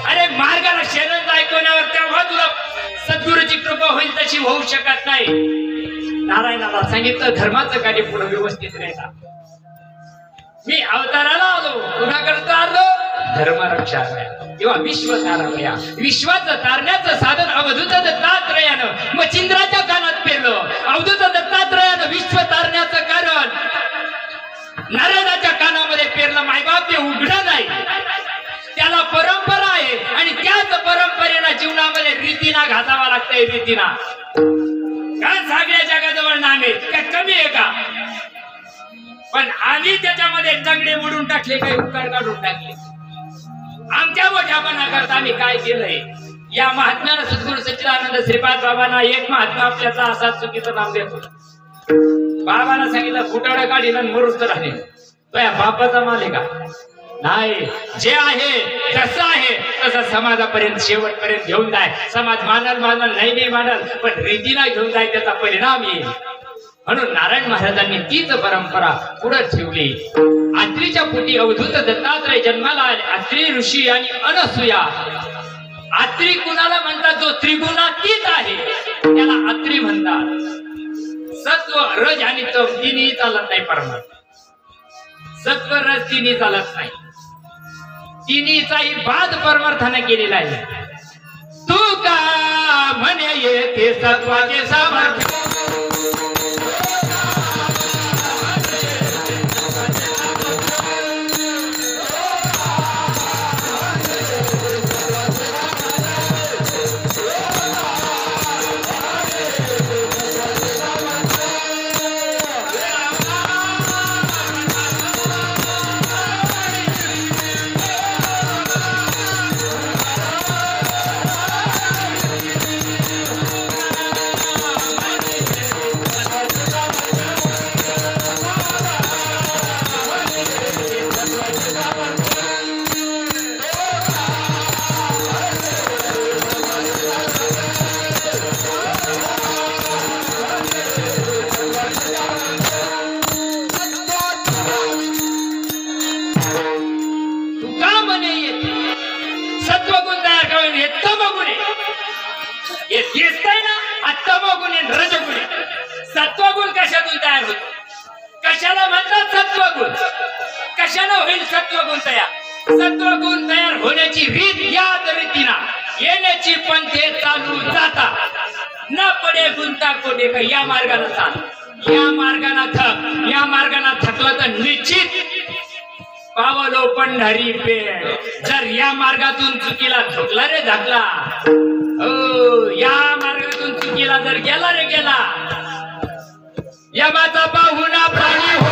अरे मार्गाला शरण ऐकवण्यावर तेव्हा तुला सद्गुरूची कृपा होईल तशी होऊ शकत नाही नारायणाला सांगितलं धर्माचं कार्य पुढे व्यवस्थित राहायला मी अवताराला आलो कुणाकरता आलो धर्मरक्षा किंवा विश्व तारावया विश्वाचं तारण्याचं साधन अवधूत दत्तात्रयानं मचिंद्राच्या कानात पेरलं अवधूत दत्तात्रयानं विश्व तारण्याचं कारण नारदाच्या कानामध्ये पेरलं मायबाप ते उघडं नाही त्याला परंपरा आहे आणि त्याच परंपरेला जीवनामध्ये रीतीना घासावा लागतंय रीतीना का सगळ्या जगाजवळ नामे काय कमी आहे का पण आम्ही त्याच्यामध्ये तंगडे मोडून टाकले काही उपकार काढून टाकले आमच्या मोठ्यापणा करता आम्ही काय केलंय या महात्म्यानं सद्गुरू सच्चिदानंद श्रीपाद बाबांना एक महात्मा आपल्याचा असा चुकीचं नाम देतो बाबांना सांगितलं फुटाडा काढील आणि मरुस्त राहील तो या बापाचा माल आहे का नाही जे आहे कसं आहे तसं समाजापर्यंत शेवटपर्यंत घेऊन जाय समाज मानल नाही मानल पण रीतीला घेऊन जाय त्याचा परिणाम येईल म्हणून नारायण महाराजांनी तीच परंपरा पुढे ठेवली आत्रीच्या पोटी अवधूत दत्तात्रय जन्माला आले आत्री ऋषी आणि अनसुया आत्री कुणाला म्हणतात जो त्रिगुणातीत आहे त्याला आत्री म्हणतात सत्व रज आणि तम तिन्ही चालत नाही परमार्थ सत्व रज तिन्ही चालत नाही तिन्हीचाही बाद परमार्थाने केलेला आहे तू का म्हणे येते सत्वाचे सामर्थ्य सत्वगुण कशातून तयार होतो कशाला म्हणतात सत्वगुण कशाला होईल सत्वगुण सत्वगुण तयार होण्याची रीत याच रीतीना येण्याची पंथे चालू जाता न पडे गुंता कोडे का या मार्गाला चाल या मार्गाला थकलं तर निश्चित पावलो पंढरी पेड जर या मार्गातून चुकीला झोकला रे झाकला या मार्गातून चुकीला जर गेला रे गेला यमाचा पाहुणा प्राणी हो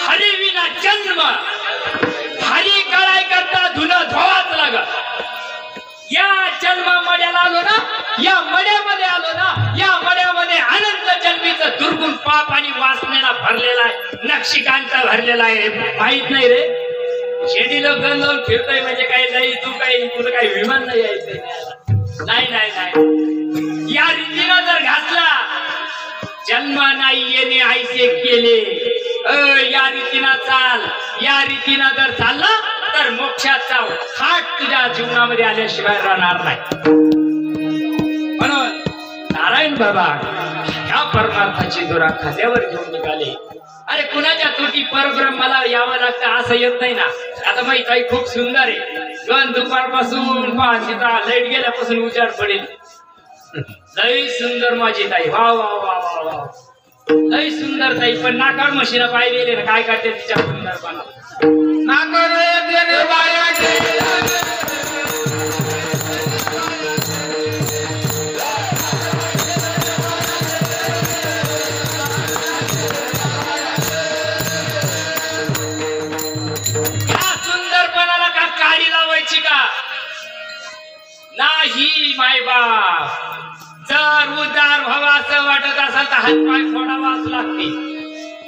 हरिविना जन्म हरी कळाय करता धुणं धुवाच लागत या जन्म मड्याला आलो ना या मड्यामध्ये आलो ना या मड्यामध्ये अनंत जन्मीचं दुर्गुण पाप आणि वासनेला भरलेला आहे नक्षिकांचा भरलेला आहे माहित नाही रे शेडीला गण लावून फिरतोय म्हणजे काही नाही तू काही तुला काही विमान नाही यायचं नाही या रीतीनं जर घातला जन्म नाही येणे आईसे केले या रीतीनं चाल या रीतीनं जर चालला तर मोक्षाचा हात तुझ्या जीवनामध्ये आल्याशिवाय राहणार नाही म्हणून नारायण बाबा या परमार्थाची दोरा खांद्यावर घेऊन निघाले अरे कुणाच्या तोटी परब्रह्माला यावं लागतं असं येत नाही ना आता माहिती ताई खूप सुंदर आहे गण दुपारपासून पाचीचा लाईट गेल्यापासून उजाड पडेल लई सुंदर माझी ताई वा वा वा वा वा लई सुंदर ताई, पण नाकाळ म्हशीला पाय गेले ना, काय करते तिच्या सुंदरपणा. नाकर येते बाया गेल्या. या सुंदरपणाला का काळी लावायची का नाही मायबाप. जर उद्धार व्हावा असं वाटत असेल तर हातपाय फोडावाच लागते,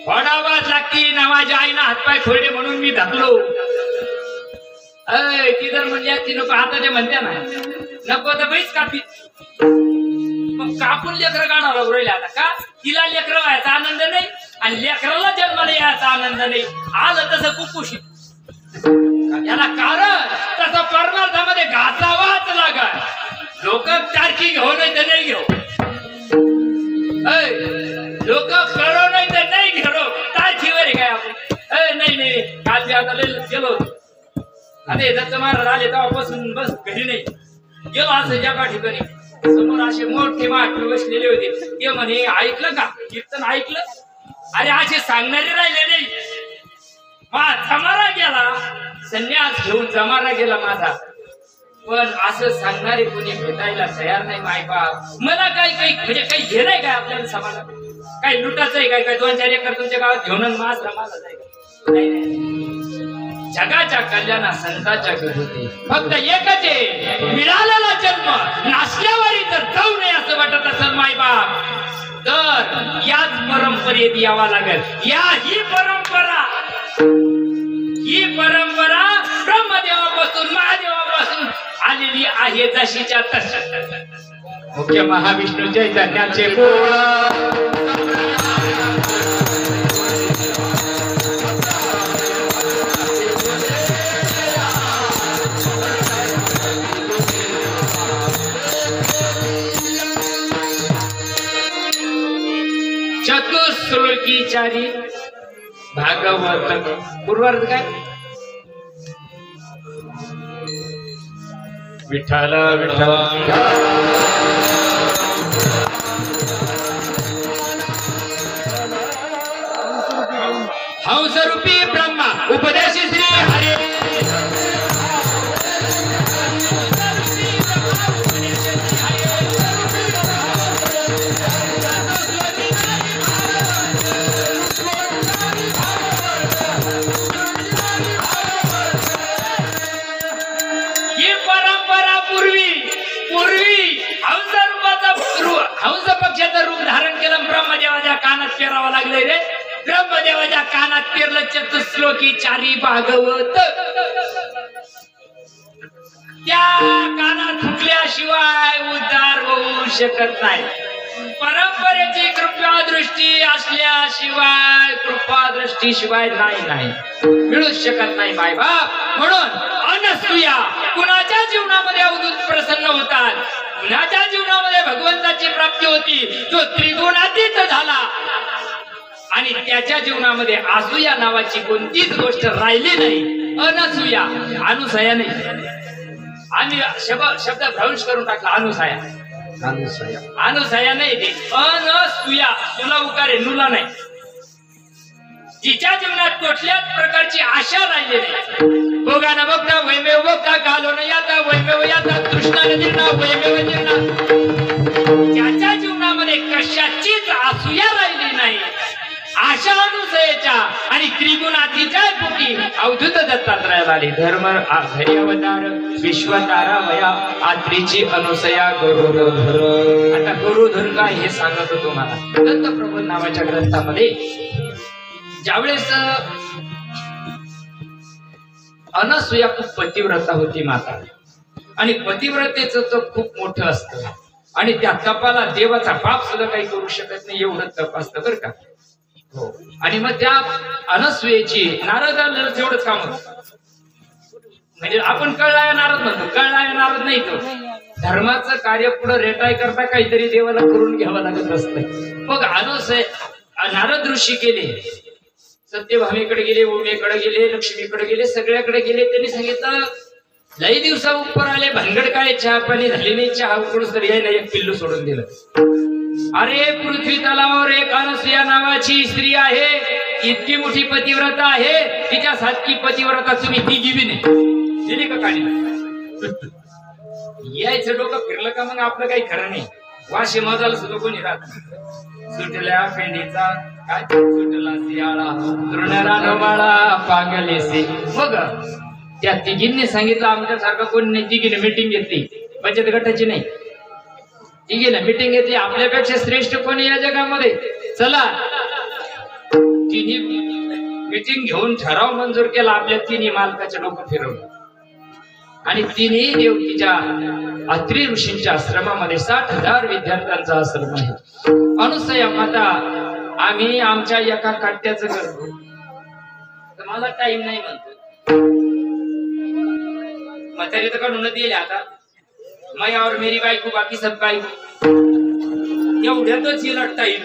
फोडावाच लागते ना. माझ्या आईनं हातपाय फोडले म्हणून मी धकलो. ती जर म्हणली ती नको आता जे म्हणते ना नको तर बैस कापी, मग कापून लेकरं काढावं राहिले आता का. तिला लेकरं व्हायचा आनंद नाही आणि लेकराला जन्माला यायचा आनंद नाही. आलं तसं कुकुशी याला कारण तसं परमार्थामध्ये घासावाच लागा. लोक टारकी घेऊ नाही तर नाही घेऊ, लोक करो नाही तर नाही घेऊ. टारकीवर काय आपण नाही नाही काल आता गेलो होतो. अरे दत्त महाराज आले तेव्हापासून बस घरी नाही गेलो. असं जगा ठिकाणी समोर असे मोठे महात्मे बसलेले होते. ते म्हणे ऐकलं का कीर्तन ऐकलं. अरे असे सांगणारे राहिले नाही. जमारा गेला, संन्यास घेऊन जमारा गेला माझा, पण असं सांगणारे कोणी भेटायला तयार नाही मायबाप. मला काही म्हणजे काही घे नाही काय आपल्याला समाजात, काही लुटाचं आहे काय 2-4 एकर तुमच्या गावात घेऊन मास रमाला जाय नाही. जगाच्या कल्याणा संतांच्या घर होते. फक्त एकच आहे, मिळालेला जन्म नासल्यावारी जर जाऊ नये असं वाटत असेल मायबाप तर याच परंपरेत यावा लागेल. ही परंपरा ब्रह्मदेवापासून महादेवापासून आलेली आहे जशीच्या तशी. मुख्य महाविष्णू चैतन्याचे गुण चतुश्लोकीचारी भागवत. पूर्वार्ध काय विठ्ठल विठ्ठल हंसरूपी ब्रह्मा उपदेश श्री हरे. हंस पक्षाचं रूप धारण केलं, ब्रह्मदेवाच्या कानात पेरावं लागले रे. ब्रह्मदेवाच्या कानात पेरलं चतुश्लोकी चारी भागवत. त्या कानात फुटल्याशिवाय उद्धार होऊ शकत नाही. परंपरेची कृपादृष्टी असल्याशिवाय कृपादृष्टीशिवाय नाही मिळूच शकत नाही मायबाप. म्हणून अनसूया कुणाच्या जीवनामध्ये अवधूत प्रसन्न होतात, कुणाच्या जीवनामध्ये भगवंताची प्राप्ती होती. तो त्रिगुणातीत झाला आणि त्याच्या जीवनामध्ये असूया नावाची कोणतीच गोष्ट राहिली नाही. अनसूया, अनुसया नाही. आम्ही शब्द भ्रंश करून टाकला. अनुसया नाही ते अनसूया. तुला उकारे नुला नाही. जिच्या जीवनात कुठल्याच प्रकारची आशा राहिली नाही. भोगा न भोगता वैमेव भोगता, कालो न याता वैमेव याता, तृष्णा न जीर्णा वैमेव जीर्णा. ज्याच्या जीवनामध्ये कशाचीच असूया राहिली नाही, आशा अनुसयाच्या आणि त्रिगुणातीच्या पोटी अवधूत दत्तात्रयाला आली. धर्म अवतार विश्वतारा वया आत्रीची अनुसया गरुडधर. आता गरुडधर काय हे सांगत होतो मला. दत्तप्रबोध नावाच्या ग्रंथामध्ये ज्यावेळेस अनसूया खूप पतिव्रता होती माता, आणि पतिव्रतेचं तर खूप मोठं असतं आणि त्या तपाला देवाचा बाप सुद्धा काही करू शकत नाही, एवढं तप असतं बरं का. हो. आणि मग त्या अनसूयेची नारदाला तेवढंच काम होतं. म्हणजे आपण कळलाय नारद म्हणतो, कळलाय नारद नाही. तो धर्माचं कार्य पुढे रेटाय करता काहीतरी देवाला करून घ्यावं लागत असतं. मग अनसूय नारद ऋषी गेले, सत्यभामेकडे गेले, उमेकडे गेले, लक्ष्मीकडे गेले, सगळ्याकडे गेले. त्यांनी सांगितलं लई दिवसा उपर आले, भानगड काय चहा पाणी झाली नाही, चहा उकडून तर यायला एक पिल्लू सोडून दिलं. अरे पृथ्वी तलावावर एक अनसुया नावाची स्त्री आहे, इतकी मोठी पतिव्रता आहे, तिच्या सारखी पतिव्रता तुम्ही तिघी बी नाही दिली का काढी. यायचं डोकं फिरलं का मग आपलं काही खरं नाही. वाशे मजाला सुद्धा कोणी राहत. सुटल्या पेंडीचा काय सुटला शियाळा तृणरानमाळा पांगलेसे. बघ त्या तिघींनी सांगितलं, आमच्यासारखं कोणी नाही. तिघीने मिटिंग घेतली, बचत गटाची नाही, तिघीने मिटिंग घेतली. आपल्यापेक्षा श्रेष्ठ कोणी या जगामध्ये, चला. तिन्ही मिटिंग घेऊन ठराव मंजूर केला. आपल्या तिन्ही मालकाचे डोकं फिरवलं आणि तिन्ही देवकीच्या अत्रि ऋषींच्या आश्रमामध्ये 60,000 विद्यार्थ्यांचा आश्रम आहे. अनुसया माता, आम्ही आमच्या एका काट्याचं करतो, तर मला टाइम नाही म्हणतो. म्हातारी तर काढून दिले आता, मैं और मेरी बायको बाकी सब काय एवढ्यातच हिला टाइम.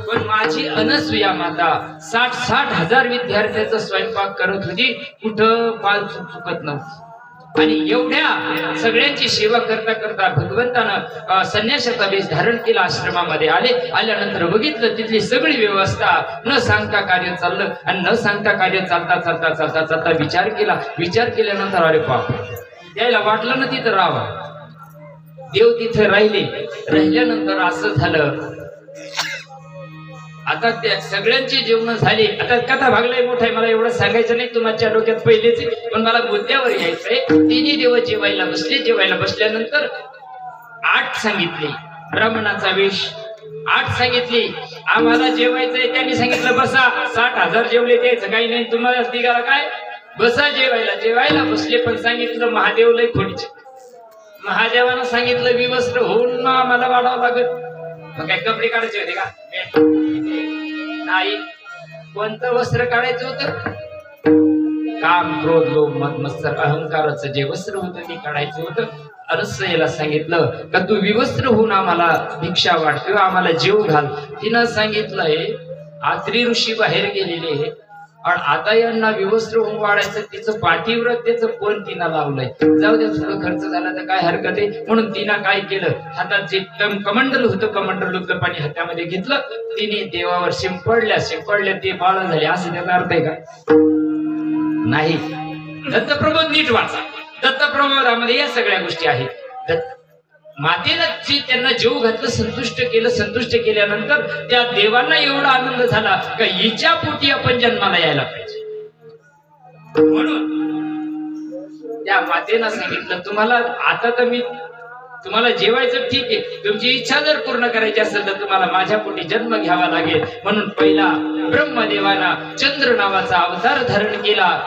पण माझी अनसुया माता 60,000 विद्यार्थ्यांचा स्वयंपाक करत होती, कुठं पाल चुकत नव्हती. आणि एवढ्या सगळ्यांची सेवा करता करता भगवंतानं संन्यासाचा वेश धारण केला. आश्रमामध्ये आल्यानंतर बघितलं तिथली सगळी व्यवस्था न सांगता कार्य चाललं. आणि न सांगता कार्य चालता चालता चालता चालता विचार केल्यानंतर अरे बाप, यायला वाटलं ना तिथं राहावा. देव तिथं राहिल्यानंतर असं झालं. आता त्या सगळ्यांची जेवण झाली. आता कथा भागलाय मोठा आहे, मला एवढं सांगायचं नाही, तुमच्या डोक्यात पहिलेच, पण मला मुद्द्यावर यायचंय. तिन्ही देव जेवायला बसल्यानंतर 8 सांगितले, ब्राह्मणाचा वेश 8 सांगितली, आम्हाला जेवायचंय. त्यांनी सांगितलं बसा. 60,000 जेवले, द्यायचं काही नाही तुम्हाला, तिघाला काय बसा जेवायला बसले. पण सांगितलं महादेव लय खोडीचे. महादेवानं सांगितलं विवस्त्र होऊन आम्हाला वाढावं लागत. मग काय कपडे काढायचे होते का? नाही. कोणतं वस्त्र काढायचं होतं? काम क्रोध लोभ मद मत्सर अहंकाराचं जे वस्त्र होतं ते काढायचं होतं. अनसुयेला सांगितलं का तू विवस्त्र होऊन आम्हाला भिक्षा वाढ किंवा आम्हाला जेव घाल. तिनं सांगितलंय अत्रि ऋषी बाहेर गेलेले आणि आता यांना विवस्त्र होऊन वाढायचं, तिचं पातिव्रतेचं कोण तिनं लावलंय. जाऊ द्या, थोडं खर्च झाला तर काय हरकत आहे. म्हणून तिनं काय केलं, हातात जे कमंडल होतं, कमंडलूतलं पाणी हातामध्ये घेतलं, तिने देवावर शिंपडल्या ते बाळ झाले. असं त्याचा अर्थ आहे का? नाही. दत्तप्रबोध नीट वाचा. दत्तप्रबोधामध्ये या सगळ्या गोष्टी आहेत. मातेनं जी त्यांना जेव घातलं, संतुष्ट केल्यानंतर त्या देवांना एवढा आनंद झाला का हिच्या पोटी आपण जन्माला यायला पाहिजे. म्हणून त्या मातेनं सांगितलं तुम्हाला आता तर मी तुम्हाला जेवायचं ठीक आहे, तुमची इच्छा जर पूर्ण करायची असेल तर तुम्हाला माझ्या पोटी जन्म घ्यावा लागेल. म्हणून पहिला ब्रह्मदेवानं चंद्र नावाचा अवतार धारण केला,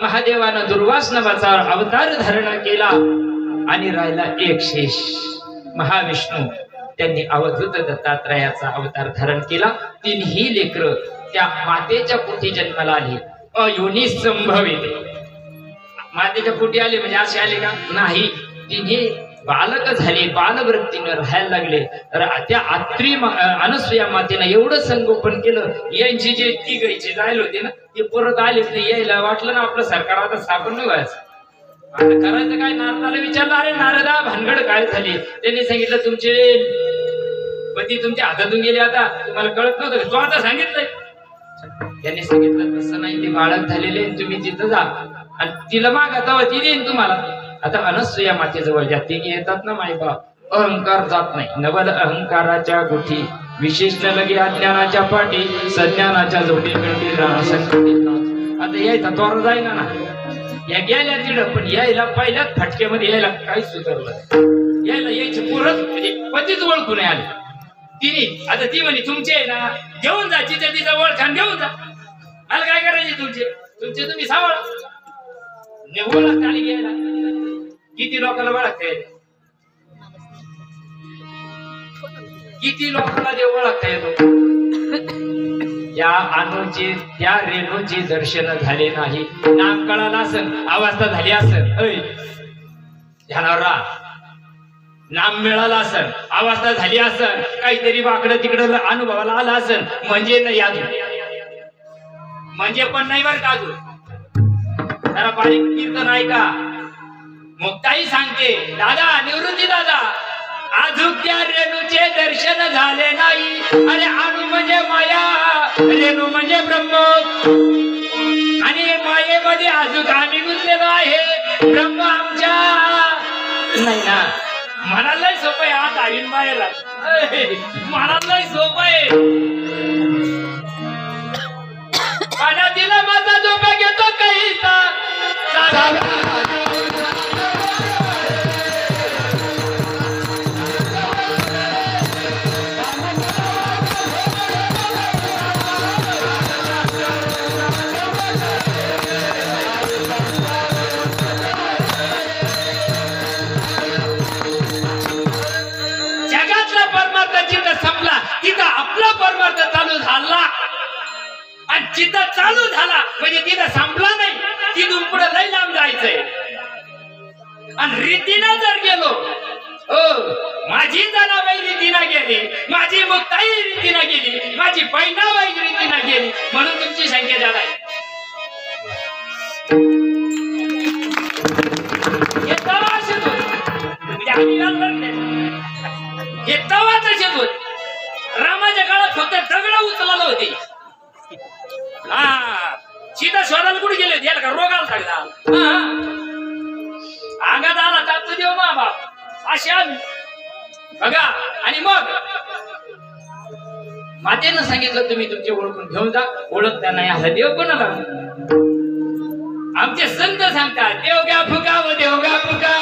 महादेवानं दुर्वास नावाचा अवतार धारण केला आणि राहिला एक शेष महाविष्णू. त्यांनी अवधूत दत्तात्रयाचा अवतार धारण केला. तीनही लेकर त्या मातेच्या पोटी जन्माला आली. अयोनी संभवित. मातेच्या पोटी आले म्हणजे असे आले का? नाही. तिन्ही बालक झाले, बालवृत्तीनं राहायला लागले. त्या अनसुया मातेनं एवढं संगोपन केलं. यांची जे तिघायचे जायला होते ना, ते परत आलेच नाही. यायला वाटलं ना आपलं सरकार आता सापड नाही व्हायचं. आता करायचं काय? नारदाला विचारलं, अरे नारदा भानगड काय झाली? त्यांनी सांगितलं तुमचे पती तुमच्या हातातून गेले, आता तुम्हाला कळत नव्हतं, तो आता सांगितलंय. त्यांनी सांगितलं तसं नाही, ते बाळक झालेले, तुम्ही तिथं जा आणि तिला मागा तेव्हा ती देईन तुम्हाला. आता अनसुया मातेजवळ ज्या तिघी येतात ना मायबाप, अहंकार जात नाही. नवल अहंकाराच्या गुठी विशेष न लगे अज्ञानाच्या पाठी, सज्ञानाच्या जोडी मिळतील आता यायचा तोर जाईना ना. या गेल्या तिडं, पण यायला पहिल्याच फटक्यामध्ये यायला काहीच सुधारलं. यायला यायचे पुरत म्हणजे पतीच ओळखून आले तिने. आता ती म्हणे तुमचे आहे ना, घेऊन जा तिचा ओळखान घेऊन जा, मला काय करायचे तुमचे तुम्ही सावळ ओळख आली घ्यायला. किती लोकांना ओळखता येत, किती लोकांना ते ओळखता येतो. या अनुचे त्या रेणूचे दर्शन झाले नाही. नाम कळाला असन, अवस्था झाली असन, ध्यानावर राहा. नाम मिळाला असन, अवस्था झाली असन, काहीतरी वाकडं तिकडं अनुभवाला आला असन, म्हणजे नाही अजून, म्हणजे पण नाही बरं का अजून. जरा बारीक कीर्तन आहे का? मुक्ताई सांगते, दादा निवृत्ती दादा, अजून त्या रेणूचे दर्शन झाले नाही. अरे अणु म्हणजे माया, रेणू म्हणजे ब्रह्म, आणि मायेमध्ये अजून आम्ही गुंतलेलो आहे. ब्रह्म आमच्या नाही ना. म्हणालाय सोपं आहे, आज आईन मायेला म्हणालाय सोपं आहे. पाण्यातील माझा झोपा घेतो काहीसा. जगातला परमार्थ जिथं संपला तिथं आपला परमार्थ चालू झाला, आणि जिथं चालू झाला म्हणजे तिथं संपला नाही, तिथून पुढे लई लांब जायचंय. आणि रीतीनं जर गेलो, हो माझी जनाबाई रीतीनं गेली, माझी मुक्ताई रीतीनं गेली, माझी बहिणाबाई रीतीनं गेली, म्हणून तुमची संख्या जादा आहे. हे तवा असेच होत, आम्ही हे तवा तसेच होत. रामाच्या काळात फक्त दगड उचलायला होते. हा सीता शोधायला कुठे गेले, याला का रोगाला सांगता अंगात आला टाकतो देव मा बाप असे आम्ही बघा. आणि मग मातेनं सांगितलं तुम्ही तुमचे ओळखून घेऊन जा. ओळखता नाही आला देव कोणाला. आमचे संत सांगतात, देव घ्या फुका व देव घ्या फुका.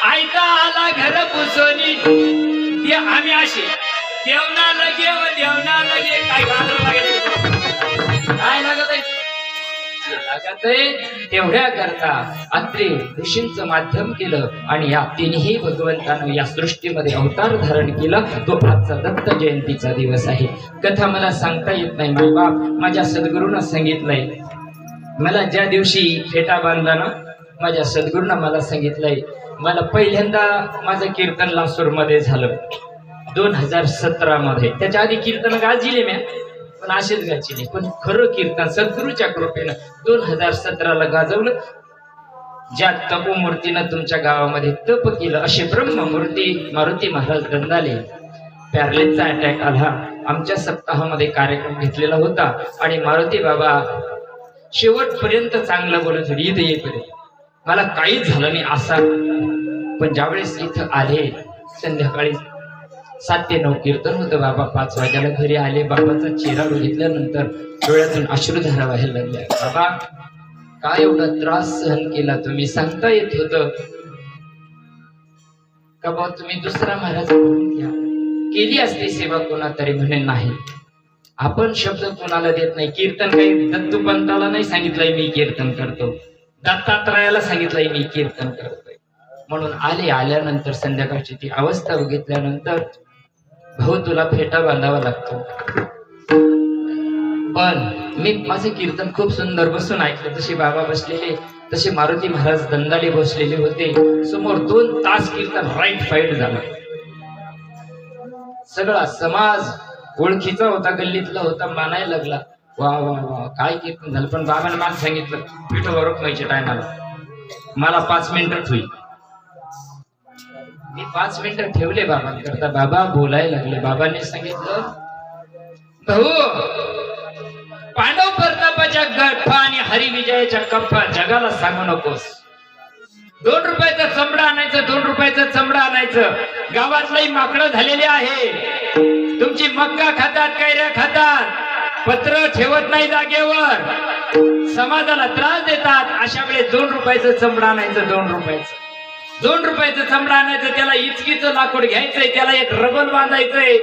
आयता आला घर पुसोनी. आम्ही असे देवना लगे व देवना लगे. काय गाणं लागेल, काय लागत आहे तेवढ्या करता अत्रे ऋषींचं माध्यम केलं, आणि या तिन्ही भगवंतानं या सृष्टीमध्ये अवतार धारण केला. तो आजचा दत्त जयंतीचा दिवस आहे. कथा मला सांगता येत नाही, माझे बाप माझ्या सद्गुरूनं सांगितलंय. मला ज्या दिवशी फेटा बांधला ना, माझ्या सद्गुरूनं मला सांगितलंय, मला पहिल्यांदा माझं कीर्तन लासूरमध्ये झालं 2017 मध्ये. त्याच्या आधी कीर्तन गाजिले म्या, पण असेच गाजिले, पण खरं कीर्तन सद्गुरूच्या कृपेनं 2017ला गाजवलं. ज्या तपोमूर्तीनं तुमच्या गावामध्ये तप केलं, असे ब्रह्ममूर्ती मारुती महाराज दंदाले. पॅरलेसचा अटॅक आला, आमच्या सप्ताहामध्ये कार्यक्रम घेतलेला होता, आणि मारुती बाबा शेवटपर्यंत चांगलं बोलत होते इथं येईपर्यंत. मला काहीच झालं नाही असा. पण ज्यावेळेस इथं आले, संध्याकाळी 7 ते 9 कीर्तन होतं. बाबा 5 वाजेला घरी आले. बाबाचा चेहरा बघितल्यानंतर डोळ्यातून अश्रुधारा व्हायला लागल्या. बाबा काय एवढा त्रास सहन केला तुम्ही, सांगता येत होतं का बाबा तुम्ही दुसरा महाराज घ्या, केली असती सेवा कोणा तरी. म्हणे नाही, आपण शब्द कोणाला देत नाही. कीर्तन काही दत्तूपंताला नाही सांगितलंय मी कीर्तन करतो, दत्तात्रयाला सांगितलंय मी कीर्तन करतोय. म्हणून आल्यानंतर संध्याकाळची ती अवस्था बघितल्यानंतर, भाऊ तुला फेटा बांधावा लागतो. पण मी माझे कीर्तन खूप सुंदर बसून ऐकलं. तसे बाबा बसलेले, तसे मारुती महाराज दंदाले बसलेले होते समोर. 2 तास कीर्तन राईट फाईट झालं. सगळा समाज ओळखीचा होता, गल्लीतला होता, मानायला लागला. वा वा वा काय कीर्तन झालं. पण बाबांना मला सांगितलं पिठो ओळखण्याच्या टायमाला मला 5 मिनिटं होईल. मी 5 मिनिटं ठेवले बाबांकरता. बाबा बोलायला लागले. बाबांनी सांगितलं, भाऊ पांडव प्रतापाच्या गठ्ठा आणि हरिविजयाच्या कप्पा जगाला सांगू नकोस. 2 रुपयाचा चमडा आणायचं, 2 रुपयाचं चमडा आणायचं. गावातलाही माकडं झालेले आहे. तुमची मक्का खातात, कैऱ्या खातात, पत्र ठेवत नाही जागेवर, समाजाला त्रास देतात. अशा वेळेस 2 रुपयाचं चमडा आणायचं. 2 रुपयाचं चमडा आणायचं. त्याला इचकीचं लाकूड घ्यायचंय, त्याला एक रबल बांधायचंय.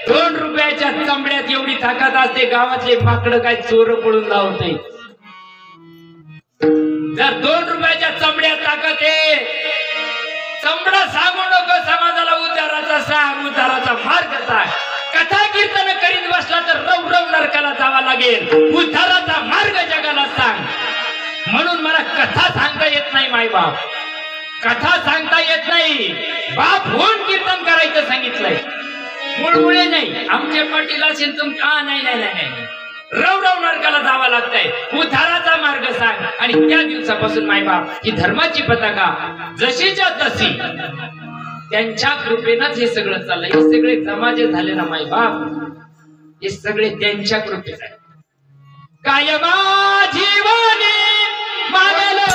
2 रुपयाच्या चमड्यात एवढी ताकद असते. गावातले माकडं काय चोर पळून लावते. जर 2 रुपयाच्या चमड्यात ताकद आहे, चंबडा सांगू नको समाजाला उद्धाराचा सांग, उद्धाराचा मार्ग सांग. कथा कीर्तन करीत बसला तर रव रव नरकाला जावा लागेल. उद्धाराचा मार्ग जगाला सांग. म्हणून मला कथा सांगता येत नाही मायबाप, कथा सांगता येत नाही. बाप होऊन कीर्तन करायचं सांगितलंय, मुळमुळे नाही. आमच्या पाटील असेल तुमच्या नाही नाही नाही, रव रव नरकाला जावा लागतंय. उद्धाराचा मार्ग सांग. आणि त्या दिवसापासून मायबाप ही धर्माची पताका जशीच्या तशी त्यांच्या कृपेनंच हे सगळं चाललंय. हे सगळे जमाजे झाले ना मायबाप, हे सगळे त्यांच्या कृपेच आहे. कायमा जीवने मागलो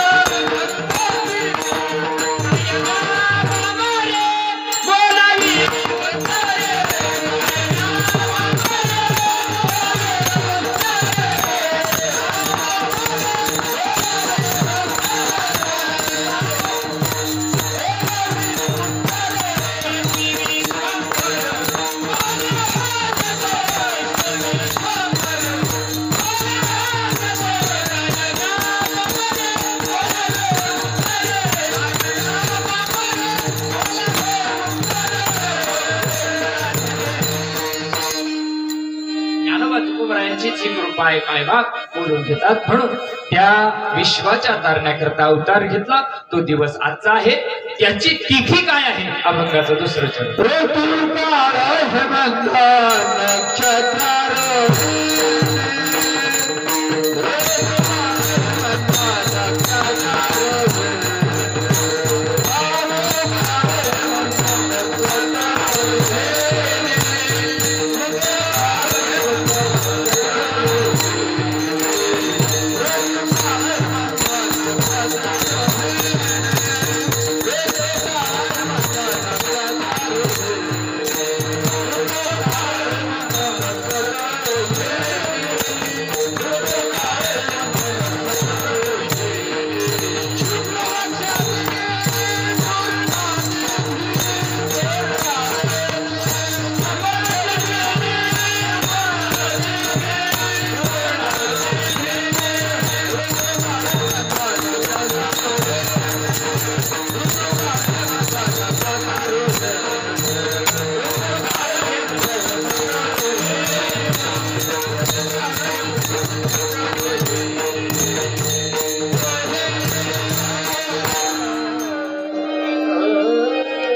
कृपा आहे काय बाप बोलून घेतात. म्हणून त्या विश्वाच्या तारण्याकरता अवतार घेतला. तो दिवस आजचा आहे. त्याची तिथी काय आहे? अभंगाचं दुसरं चरण.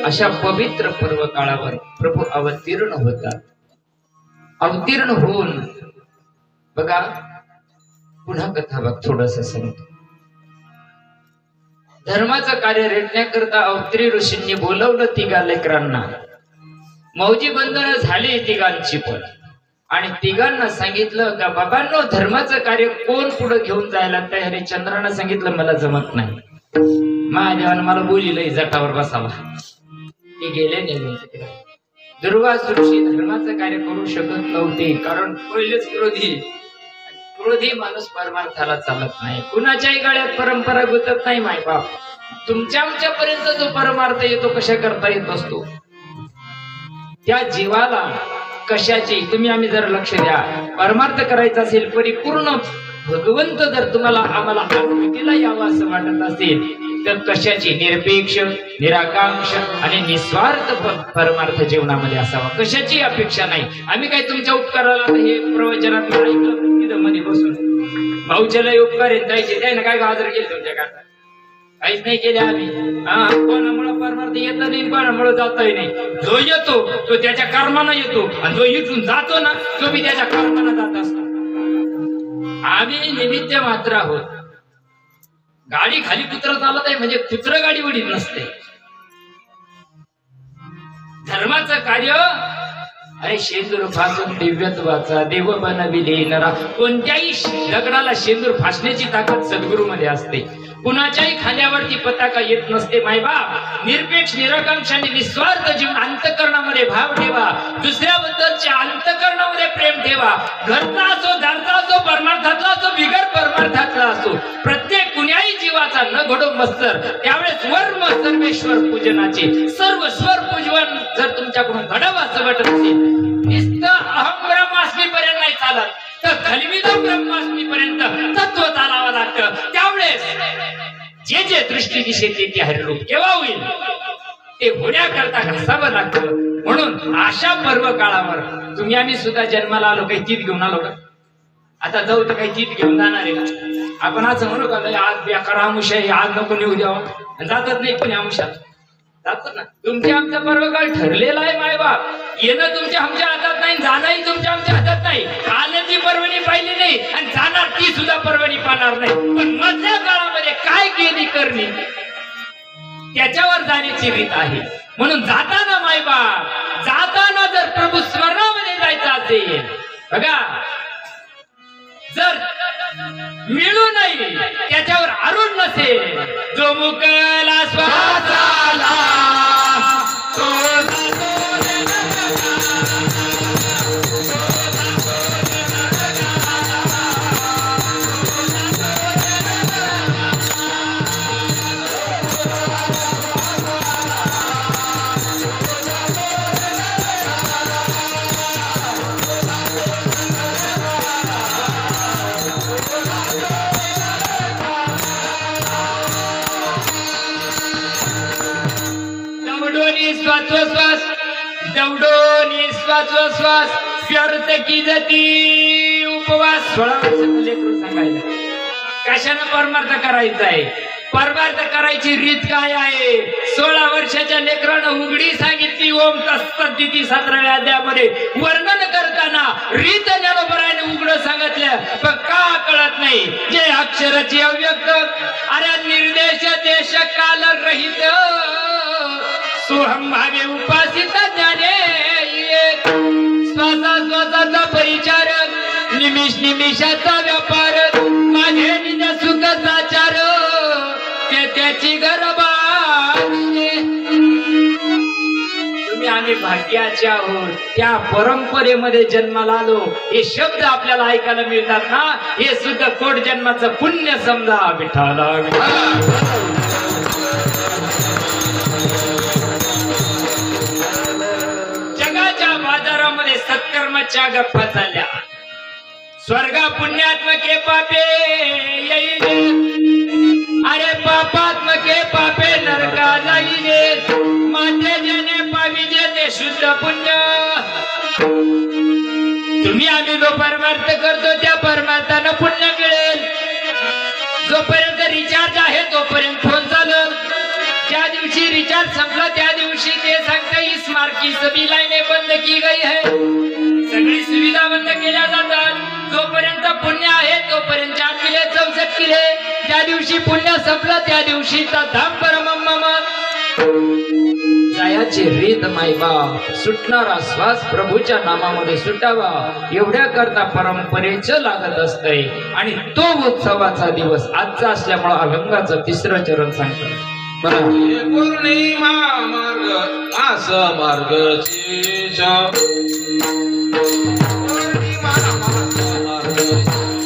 अशा पवित्र पर्व काळावर प्रभू अवतीर्ण होतात. अवतीर्ण होऊन बघा पुन्हा कथा बघ थोडस सांगतो. धर्माचं कार्य रेटण्याकरता अवतरी ऋषींनी बोलवलं तिघा लेकरांना. मौजी बंधन झाली तिघांची पण. आणि तिघांना सांगितलं का बाबांनो धर्माचं कार्य कोण पुढे घेऊन जायला तयार आहे? चंद्रानं सांगितलं मला जमत नाही. महादेवानं मला बोलिलंय जटावर बसावा. ते गेले निघून तिकडे. दुर्वास ऋषी धर्माचं कार्य करू शकत नव्हते, कारण पहिलेच क्रोधी माणूस परमार्थाला चालत नाही. कुणाच्याही गळ्यात परंपरा गुतत नाही मायबाप. तुमच्या आमच्यापर्यंत जो परमार्थ येतो कशा करता येत असतो. त्या जीवाला कशाची तुम्ही आम्ही जर लक्ष द्या. परमार्थ करायचा असेल परिपूर्ण भगवंत जर तुम्हाला आम्हाला अनुभूतीला यावं असं वाटत असेल तर कशाची निरपेक्ष निराकांक्ष आणि निस्वार्थ परमार्थ जीवनामध्ये असावा. कशाची अपेक्षा नाही. आम्ही काय तुमच्या उपकाराला हे प्रवचनात ऐकलं तिथं मध्ये बसून भाऊच्याला उपकार येत जायचे त्याने काय गाजर केले तुमच्याकडे काहीच नाही केले आम्ही. कोणामुळे परमार्थ येत नाही कोणामुळे जातही नाही. जो येतो तो त्याच्या कर्मानं येतो आणि जो इथून जातो ना तो बी त्याच्या कर्मानं जात असतो. आम्ही निमित्त मात्र आहोत. गाडी खाली कुत्र चालत आहे म्हणजे कुत्र गाडी वडील नसते. धर्माचं कार्य अरे शेंदूर फासून दिव्यत्वाचा देव बनविले नरा. कोणत्याही दगडाला शेंदूर फासण्याची ताकद सद्गुरू मध्ये असते. कुणाच्याही खांद्यावरती पताका येत नसते मायबाप. निरपेक्ष निराकांक्ष आणि निस्वार्थ जीवन अंतःकरणामध्ये भाव ठेवा. दुसऱ्याबद्दलच्या अंतःकरणामध्ये प्रेम ठेवा. घरचा असो दारचा असो परमार्थातला असो बिगर परमार्थातला असो प्रत्येक कुण्याही जीवाचा न घडो मस्तर. त्यावेळेस वर्म सर्वेश्वर पूजनाचे सर्व स्वर पूजन जर तुमच्याकडून घडावं असं वाटत असेल नुसतं अहम ब्रह्मास्मी पर्यंत नाही चालत तर खलविदं ब्रह्मास्मी पर्यंत तत्व चालावं लागतं. त्यावेळेस जे जे दृष्टी दिसेल ते हरिरूप केव्हा होईल? ते होण्याकरता घासावं लागतं. म्हणून अशा पर्व काळावर तुम्ही आम्ही सुद्धा जन्माला आलो, काही चीज घेऊन आलो का? आता जाऊ तर काही चीज घेऊन जाणार आहे का? आपण असं म्हणू का आज बेकार आमुष आहे, आज नको नेऊ द्यावं, जातच नाही कोणी आमुषात जात ना. तुमच्या आमचा पर्व काळ ठरलेला आहे मायबाप. येणं तुमच्या आमच्या हातात नाही, जाणंही तुमच्या आमच्या हातात नाही. आल्याची पर्वणी पाहिली नाही आणि जाणार ती सुद्धा पर्वणी पाहणार नाही. पण मधल्या काळामध्ये काय केली करणी त्याच्यावर जाण्याची रीत आहे. म्हणून जाताना मायबाप, जाताना जर प्रभू स्मरणामध्ये जायचं असेल बघा, जर मिळू नाही त्याच्यावर अरुण नसेल, जो मुकला श्वासाला तो श्वासोश्वास दौडोनी श्वासोश्वास व्यर्थ की जती उपवास. 16 वर्षाचं लेकरू सांगायला कशानं परमार्थ करायचा आहे? परमार्थ करायची रीत काय आहे? 16 वर्षाच्या लेकरानं उघडी सांगितली ओम तत्सदिती 17व्या अध्यायामध्ये वर्णन करताना रीत ज्ञानोबराने उघड सांगितलं. पण का कळत नाही? जे अक्षराची अव्यक्त अरे निर्देश देश काल रहित सोहम भावे उपासित ज्ञाने श्वासाचा परिचारक निमिष निमिषाचा व्यापार माझे निज सुख साचार ते त्याची गरबा. तुम्ही आम्ही भाग्याचे आहोत, त्या परंपरेमध्ये जन्माला आलो. हे शब्द आपल्याला ऐकायला मिळतात ना, हे सुद्धा कोट जन्माचं पुण्य समजा. विठाला बाजारामध्ये सत्कर्माच्या गप्पा चालल्या. स्वर्गा पुण्यात्मके पापे येईले, अरे पापात्मके पापे नरका जाईले. माझे जेने पाविजे ते शुद्ध पुण्य. तुम्ही आम्ही जो परमार्थ करतो त्या परमार्थानं पुण्य मिळेल. जोपर्यंत रिचार्ज आहे तोपर्यंत फोन चालल. ज्या दिवशी रिचार्ज संपला त्या दिवशी ते सांगता इस मार्ग की सभी लाईने बंद की गई है. सगळी सुविधा बंद केल्या जातात. जोपर्यंत पुण्य आहे तोपर्यंत 4 किले 64 किले. ज्या दिवशी पुण्य संपलं त्या दिवशी धाम परमम. जायाची रीत मायबाप, सुटणारा श्वास प्रभूच्या नामामध्ये सुटावा एवढ्या करता परंपरेचं लागत असतंय. आणि तो उत्सवाचा दिवस आजचा असल्यामुळे अभंगाचं 3रं चरण सांगतो. पौर्णिमा मार्ग मास मार्गशीर्ष पौर्णिमा मास मार्गशीर्ष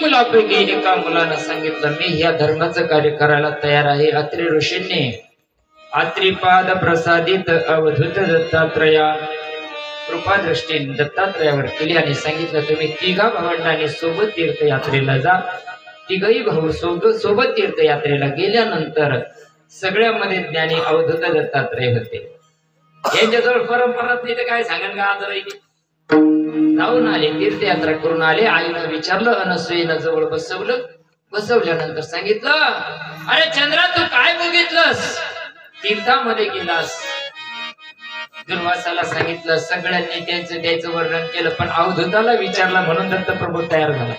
मुलापैकी एका मुलानं सांगितलं मी ह्या धर्माचं कार्य करायला तयार आहे. अत्रि ऋषींनी अत्रिपाद प्रसादित अवधूत दत्तात्रया कृपादृष्टी दत्तात्रयावर केली आणि सांगितलं तुम्ही तिघा भावंडांनी सोबत तीर्थयात्रेला जा. तिघही भाऊ सोबत तीर्थयात्रेला गेल्यानंतर सगळ्यामध्ये ज्ञानी अवधूत दत्तात्रय होते. यांच्याजवळ परंपराच नाही तर काय सांगेल का आज राहिली. जाऊन आले, तीर्थयात्रा करून आले. आईनं विचारलं, अनसुईनं जवळ बसवलं बसवल्यानंतर सांगितलं, अरे चंद्रा तू काय बघितलंस? तीर्थामध्ये गेलास. दुर्वासाला सांगितलं, सगळ्यांनी त्याचं वर्णन केलं, पण अवधूताला विचारला म्हणून दत्तप्रभू तयार झाला.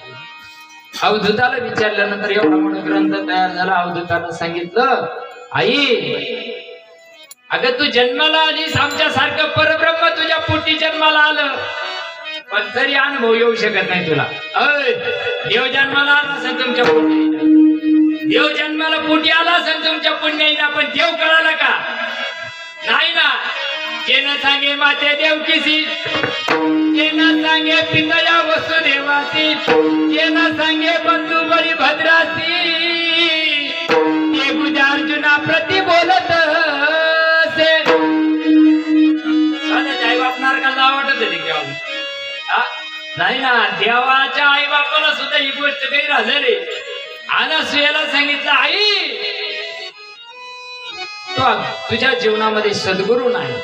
अवधूताला विचारल्यानंतर एवढा मोठा ग्रंथ तयार झाला. अवधूतानं सांगितलं, आई अगं तू जन्माला आलीस, आमच्या सारखं परब्रह्म तुझ्या पोटी जन्माला आलं, पण तरी अनुभव येऊ शकत नाही तुला. देव जन्माला आला असेल तुमच्या पोटी, देव जन्माला पोटी आला असेल तुमच्या पुण्याईना, पण देव कळाला का? नाही ना. जे न सांगे माते देवकीसी, जे न सांगे पितया वसुदेवासी, जे न सांगे बंधू बळी भद्रासी, ते बुजा अर्जुना प्रति बोलत से. आई बापणार का वाटत नाही ना. देवाच्या आई बापाला सुद्धा ही गोष्ट काही राहिली. अनसूयेला सांगितलं, आई तो तुझ्या जीवनामध्ये सद्गुरू नाही,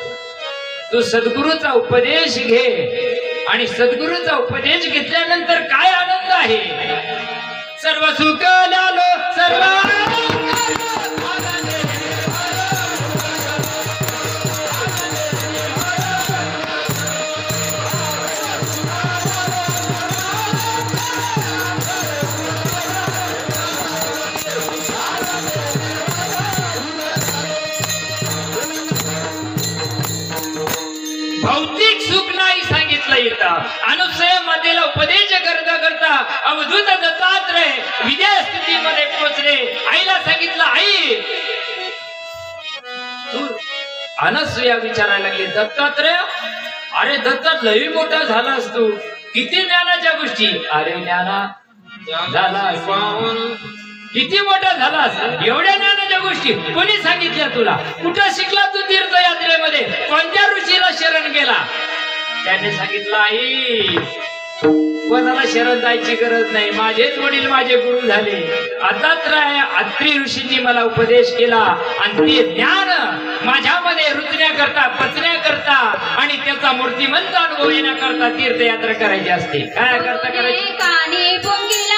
तू सद्गुरूचा उपदेश घे, आणि सद्गुरूचा उपदेश घेतल्यानंतर काय आनंद आहे. सर्व सुख लालो सर्व भौतिक सुख नाही सांगितलं येतं. अनुसूयेला उपदेश करता करता अवधूत दत्तात्रय विजय स्थितीमध्ये पोहोचले. आईला सांगितलं, आई तू. अनसूया विचारायला लागली, दत्तात्रय अरे दत्तात लई मोठा झालास तू, किती ज्ञानाच्या गोष्टी. अरे ज्ञाना झाला किती मोठा झालास, एवढ्या ज्ञानाच्या गोष्टी कोणी सांगितल्या तुला? कुठं शिकला तू तीर्थयात्रेमध्ये? कोणत्या ऋषीला शरण गेला? त्याने सांगितलं, आई कोणाला शरण जायची गरज नाही, माझेच वडील माझे गुरु झाले. दत्तात्रय अत्री ऋषींनी मला उपदेश केला, आणि ते ज्ञान माझ्यामध्ये रुजण्याकरता, पचण्याकरता आणि त्याचा मूर्तिमंत अनुभव येण्याकरता तीर्थयात्रा करायची असते. काय करता करायची? कानी पुंगिला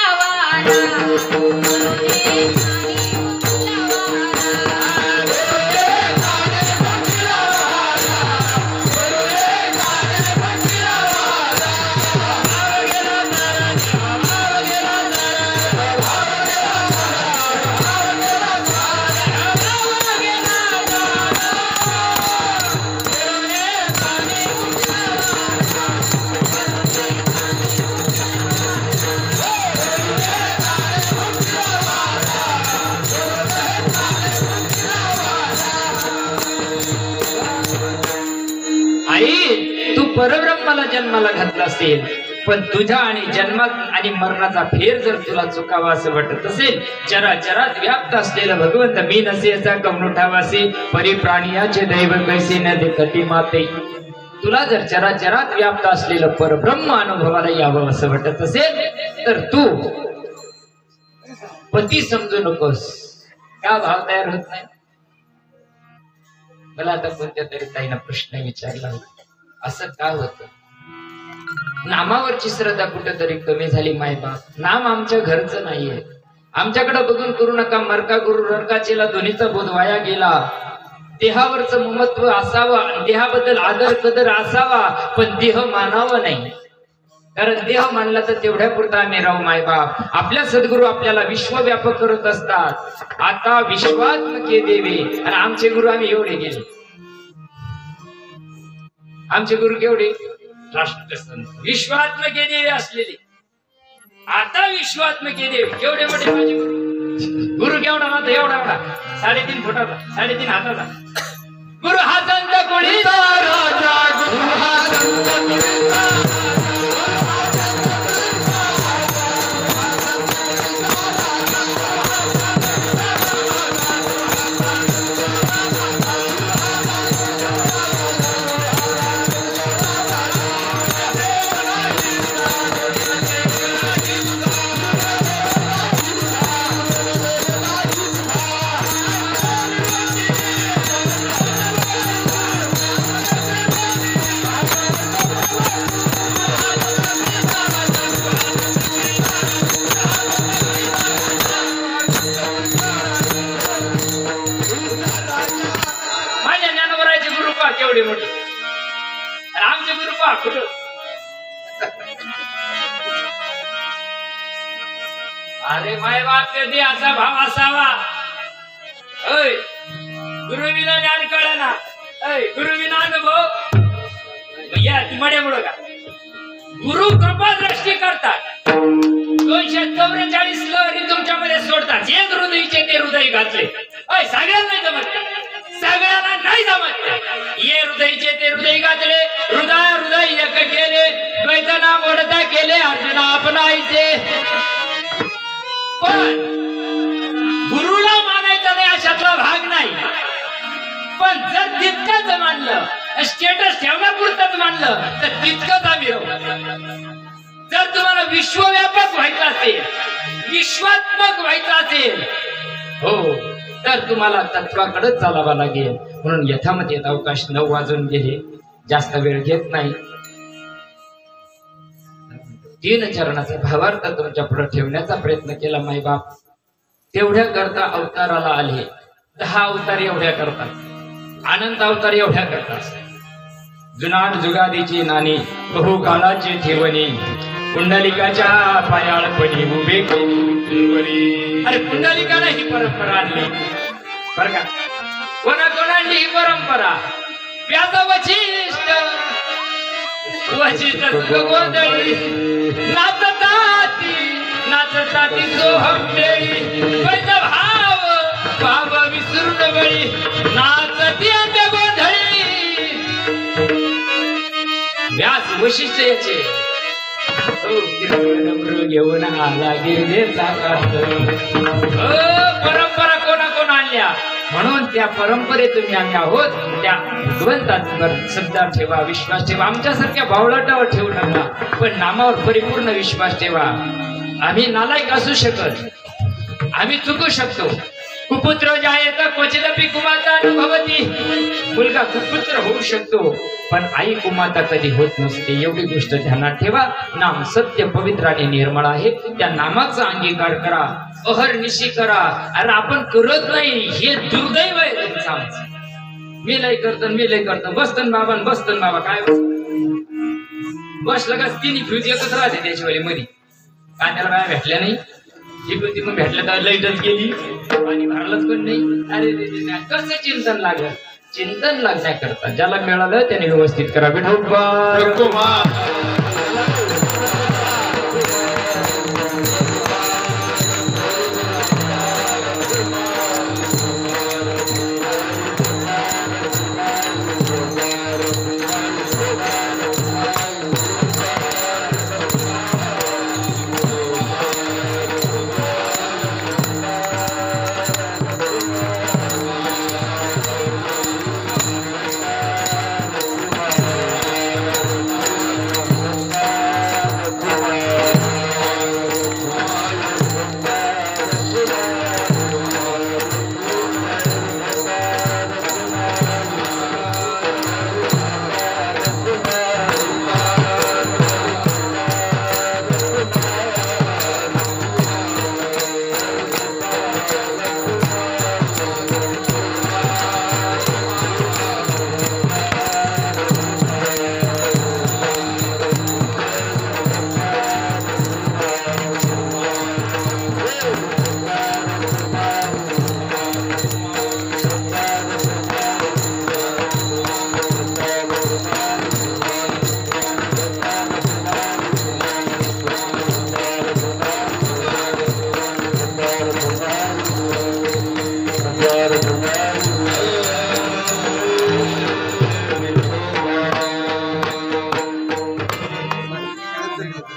परब्रह्माला जन्माला घातला असेल, पण तुझ्या आणि जन्मात आणि मरणाचा फेर जर तुला चुकावा असं वाटत असेल, चराचरात व्याप्त असलेलं भगवंत मी नसे असा कमनुठावासे, परिप्राणियाचे दैव कैसे न देखती माते. तुला जर चराचरात व्याप्त असलेलं परब्रह्म अनुभवाला यावं असं वाटत असेल, तर तू पती समजू नकोस. का भाव तयार होत नाही? मला आता कोणत्या तरी ताईनं प्रश्न विचारला होता, असं का होतं? नामावरची श्रद्धा कुठेतरी कमी झाली. मायबाप नाम आमच्या घरचं नाहीये, आमच्याकडे बघून करू नका. मरका गुरु रडकाचेला दोन्हीचा बोध वाया गेला. देहावरचं ममत्व असावं, देहाबद्दल आदर कदर असावा, पण देह मानावा नाही. कारण देह मानला तर तेवढ्या पुरता आम्ही राहू. मायबाप आपल्या सद्गुरू आपल्याला विश्वव्यापक करत असतात. आता विश्वात्मके देवे, आणि आमचे गुरु आम्ही एवढे गेले. आमचे गुरु केवढे? राष्ट्रसंत विश्वात्मके देवे असलेले. आता विश्वात्मके देव केवढे मोठे माझे गुरु. गुरु केवढा राहतो? एवढा एवढा 3.5 फुटाचा, 3.5 हाताचा गुरु. हा संत कोणीचा राजा, गुरु हा संत कोणीचा. कुठं अरे माय बाप कधी असा भाव असावा ऐ गुरुविना ज्ञान कळ ना ऐ गुरुविना अनुभव या मड्यामुळं का गुरु कृपा दृष्टी करतात 244 लहरी तुमच्यामध्ये सोडतात जे हृदयचे ते हृदय घातले ऐ सगळ्यांना नाही जमत सगळ्यांना नाही जमत ये हृदयचे ते हृदय घातले हृदय हृदय एक केले द्वैतना मोडता केले अर्जुना आपणायचे पण गुरुला मानायचा नाही अशातला भाग नाही पण जर तितकंच मानलं स्टेटस ठेवण्यापुरतच मानलं तर तितकंच आम्ही राहू जर तुम्हाला विश्वव्यापक व्हायचं असेल विश्वात्मक व्हायचं असेल हो तर तुम्हाला तत्वाकडे चालावं लागेल म्हणून यथामत येत अवकाश 9 वाजून गेले जास्त वेळ घेत नाही 3 चरणाचा भावार्थ तुमच्या पुढे ठेवण्याचा प्रयत्न केला मायबाप तेवढ्या करता अवताराला आले 10 अवतार एवढ्या करतात अनंत अवतार एवढ्या करतात जुनाट जुगादीची नाणी बहुकाळाची ठेवणी पुंडलिकाच्या पायाळपणी उभे केली अरे पुंडलिकाला ही परंपरा आणली बर का कोणाकोणाली ही परंपरा व्यास वशिष्ठ वशिष्ठ गोंधळी नाचताती सोहम देई भाव भाव विसरून बळी नाचती अंत गोंधळी व्यास वशिष्ठ याचे घेऊन आला गिरजेचा परंपरा कोणा कोण आणल्या म्हणून त्या परंपरेत तुम्ही आम्ही आहोत त्या भगवंतावर श्रद्धा ठेवा विश्वास ठेवा आमच्यासारख्या बावळाटावर ठेवू नका पण नामावर परिपूर्ण विश्वास ठेवा आम्ही नालायक असू शकत आम्ही चुकू शकतो कुपुत्र जायत क्वचिदपि कुमाता भवती मुलगा कुपुत्र होऊ शकतो पण आई कुमाता कधी होत नसते एवढी गोष्ट ध्यानात ठेवा नाम सत्य पवित्र आणि निर्मळ आहे त्या नामाचा अंगीकार करा अहर्निशी करा अरे आपण करत नाही हे दुर्दैव आहे तुमचं आमचं मी लय करतो बसतन बाबा काय बसलं का तिन्ही फ्यूज एकच राहते त्याच्यावाली मध्ये कांद्याला बाया भेटल्या नाही ही पण तिकडून भेटल्या तर लाईटच गेली पाणी भरलंच पण नाही अरे कसं चिंतन लागत चिंतन लागण्याकरता ज्याला मिळालं त्याने व्यवस्थित करा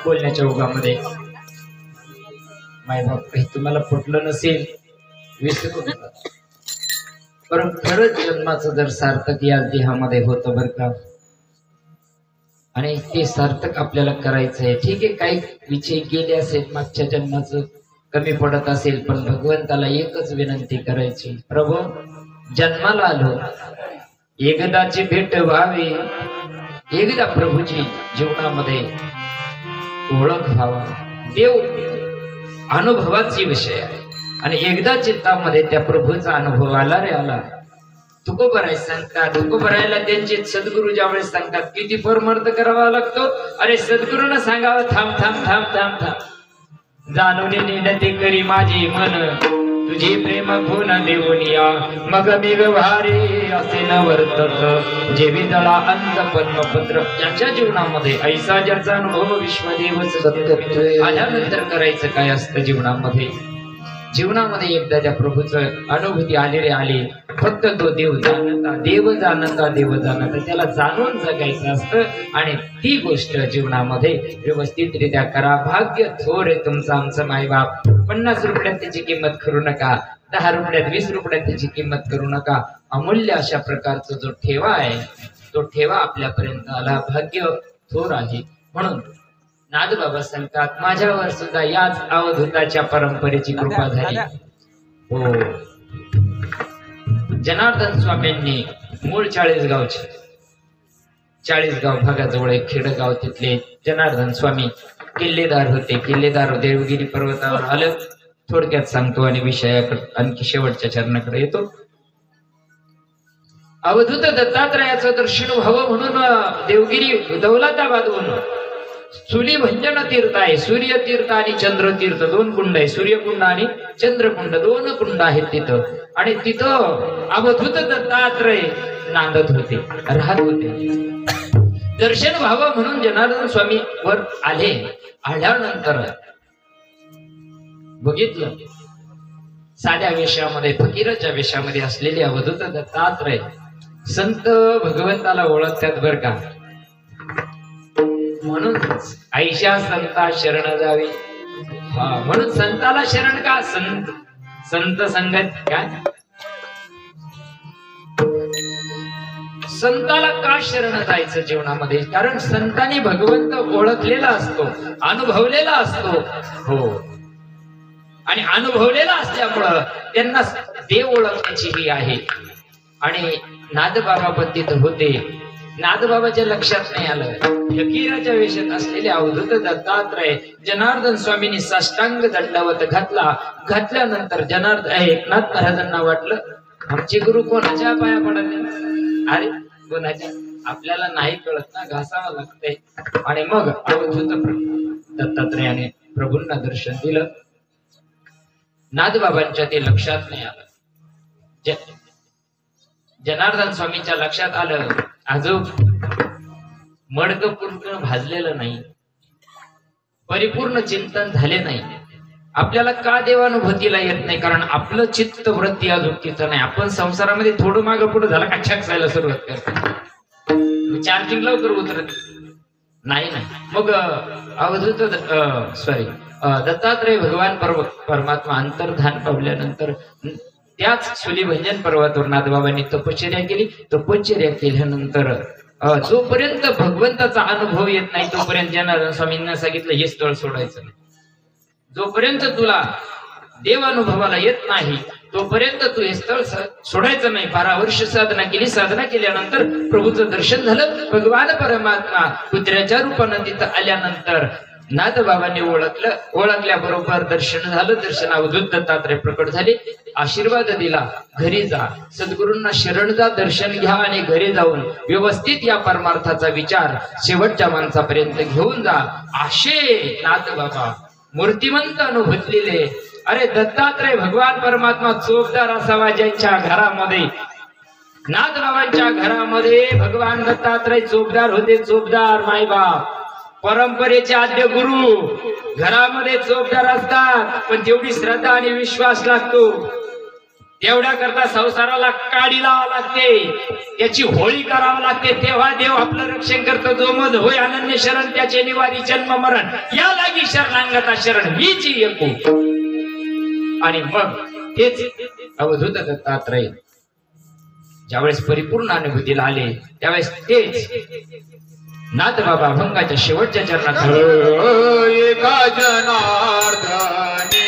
बोलण्याच्या ओघामध्ये मायबाप काही तुम्हाला पटलं नसेल विसरू नका पण खरंच जन्माचं जर सार्थक या देहामध्ये होतं बरं का आणि ते सार्थक आपल्याला करायचं आहे ठीक आहे काही विषय गेले असेल मागच्या जन्माचं कमी पडत असेल पण भगवंताला एकच विनंती करायची प्रभू जन्माला आलो एकदाची भेट व्हावी एकदा प्रभूची जीवनामध्ये ओळख व्हावा देव अनुभवाची विषय आहे आणि एकदा चित्तामध्ये त्या प्रभूचा अनुभव आला रे आला तुकोबराय सांगतात, तुकोबरायला त्यांचे सद्गुरु ज्यावेळेस सांगतात किती परमार्थ करावा लागतो. अरे सद्गुरूंना सांगावं थांब थांब थांब थांब थांब, जाणून नेणते करी माझे मन, तुझे प्रेम गुण देऊन या, मग मी व्यवहारे असे न वर्तत, जे विदळा अंत पद्मपत्र. ज्याच्या जीवनामध्ये ऐसा ज्याचा अनुभव विश्वदेवच सत्य आल्यानंतर करायचं काय असतं जीवनामध्ये. जीवनामध्ये एकदा त्या प्रभूचं अनुभूती आलेले आले, फक्त तो देव जाणता देव जाणता देव जाणता, त्याला जाणून जगायचं असतं. आणि ती गोष्ट जीवनामध्ये व्यवस्थितरित्या करा. भाग्य थोर आहे तुमचं आमचं मायबाप. 50 रुपयात त्याची किंमत करू नका, 10 रुपयात 20 रुपयात त्याची किंमत करू नका. अमूल्य अशा प्रकारचा जो ठेवा आहे तो ठेवा आपल्यापर्यंत आला. भाग्य थोर आहे. म्हणून नादबाबा सांगतात, माझ्यावर सुद्धा याच अवधूताच्या परंपरेची कृपा झाली. हो, जनार्दन स्वामींनी मूळ 40 गावचे, 40 गाव भागाजवळ एक खेडगाव, तिथले जनार्दन स्वामी किल्लेदार होते. किल्लेदार देवगिरी पर्वतावर आलं. थोडक्यात सांगतो आणि विषयाकडे आणखी शेवटच्या चरणाकडे येतो. अवधूत दत्तात्रयाचं दर्शन व्हावं म्हणून देवगिरी दौलताबादहून सूर्यभंजन तीर्थ आहे. सूर्य तीर्थ आणि चंद्र तीर्थ 2 कुंड आहे. सूर्यकुंड आणि चंद्रकुंड 2 कुंड आहेत तिथं. आणि तिथं अवधूत दत्तात्रय नांदत होते, राहत होते. दर्शन व्हावं म्हणून जनार्दन स्वामी वर आले. आल्यानंतर बघितलं, साध्या वेशामध्ये, फकीराच्या वेशामध्ये असलेले अवधूत दत्तात्रय संत भगवंताला ओळखतात बर का. म्हणून ऐशा संता शरण जावी. म्हणून संताला शरण का? संत संगत काय? संताला का शरण जायचं जीवनामध्ये? कारण संतांनी भगवंत ओळखलेला असतो, अनुभवलेला असतो. हो, आणि अनुभवलेला असल्यामुळं त्यांना देव ओळखण्याची ही आहे. आणि नादबाबा पतित होते. नादबाबाच्या लक्षात नाही आलं, फकीराच्या वेशात असलेले अवधूत दत्तात्रय जनार्दन स्वामींनी साष्टांग दंडवत घातला. घातल्यानंतर एकनाथ महाराजांना वाटलं आमचे गुरु कोणाच्या पाया पडले. अरे कोणाच्या? आपल्याला नाही कळत ना, घासावं लागतंय. आणि मग अवधूत दत्तात्रयाने प्रभूंना दर्शन दिलं. नादबाबांच्या ते लक्षात नाही आलं. जनार्दन स्वामींच्या लक्षात आलं अजून मडकं पूर्ण भाजलेलं नाही, परिपूर्ण चिंतन झाले नाही. आपल्याला का देवानुभूतीला येत नाही? कारण आपलं चित्त वृत्ती अजून तिथं नाही. आपण संसारामध्ये थोडं मागं पुढे झालं का छकसायला सुरुवात करतो, चार्जिंग लवकर उतरत नाही. मग अवधूत दत्तात्रय भगवान परमात्मा अंतर्धान पावल्यानंतर त्याच सूर्यभंजन पर्वतावर नादबाबांनी तपश्चर्या केली. तपश्चर्या केल्यानंतर जोपर्यंत भगवंताचा अनुभव येत नाही तोपर्यंत जनार्दन स्वामींना सांगितलं हे स्थळ सोडायचं नाही. जोपर्यंत तुला देव अनुभवाला येत नाही तोपर्यंत तू हे स्थळ सोडायचं नाही. 12 वर्ष साधना केली. साधना केल्यानंतर प्रभूचं दर्शन झालं. भगवान परमात्मा कुत्र्याच्या रूपानं तिथं आल्यानंतर नादबाबांनी ओळखल्याबरोबर दर्शन झालं. दर्शन अवधूत दत्तात्रय प्रकट झाले. आशीर्वाद दिला, घरी जा, सद्गुरूंना शरण जा, दर्शन घ्या आणि घरी जाऊन व्यवस्थित या परमार्थाचा विचार शेवटच्या माणसापर्यंत घेऊन जा. असे नादबाबा मूर्तिमंत अनुभवलेले. अरे दत्तात्रय भगवान परमात्मा चोपदार असावा ज्यांच्या घरामध्ये. नादबाबांच्या घरामध्ये भगवान दत्तात्रय चोपदार होते. चोपदार मायबाप, परंपरेचे आद्य गुरु घरामध्ये चोपदार असतात. पण तेवढी श्रद्धा आणि विश्वास लागतो. तेवढ्या करता संसाराला काडी लावा लागते, त्याची होळी करावं लागते. तेव्हा देव आपलं रक्षण करतो. जो मध होय अनन्य शरण त्याचे निवारी जन्म मरण, या लागी शरणांगता शरण हीच एकू. आणि मग तेच अवधूत दत्तात्रय ज्यावेळेस परिपूर्ण अनुभूतीला आले त्यावेळेस तेच नादबाबा अभंगाच्या शेवटच्या चरणात एका जनार्दने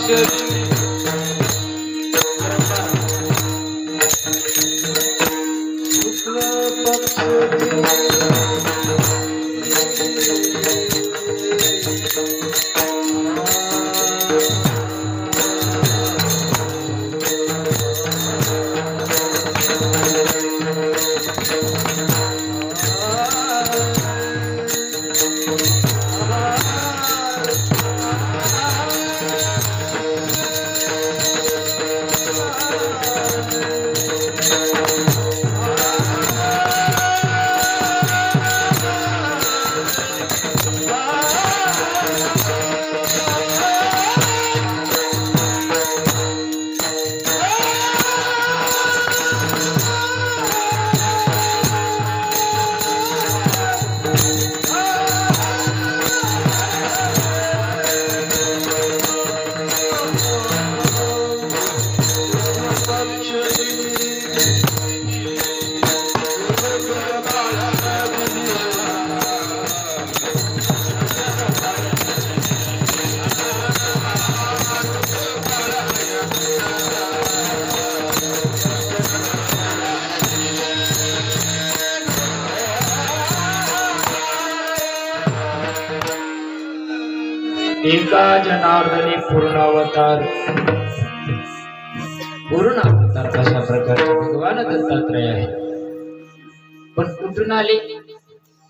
एका जनार्दनी पूर्ण अवतार कशा प्रकारचे भगवान दत्तात्रय आहे. पण कुठून आले?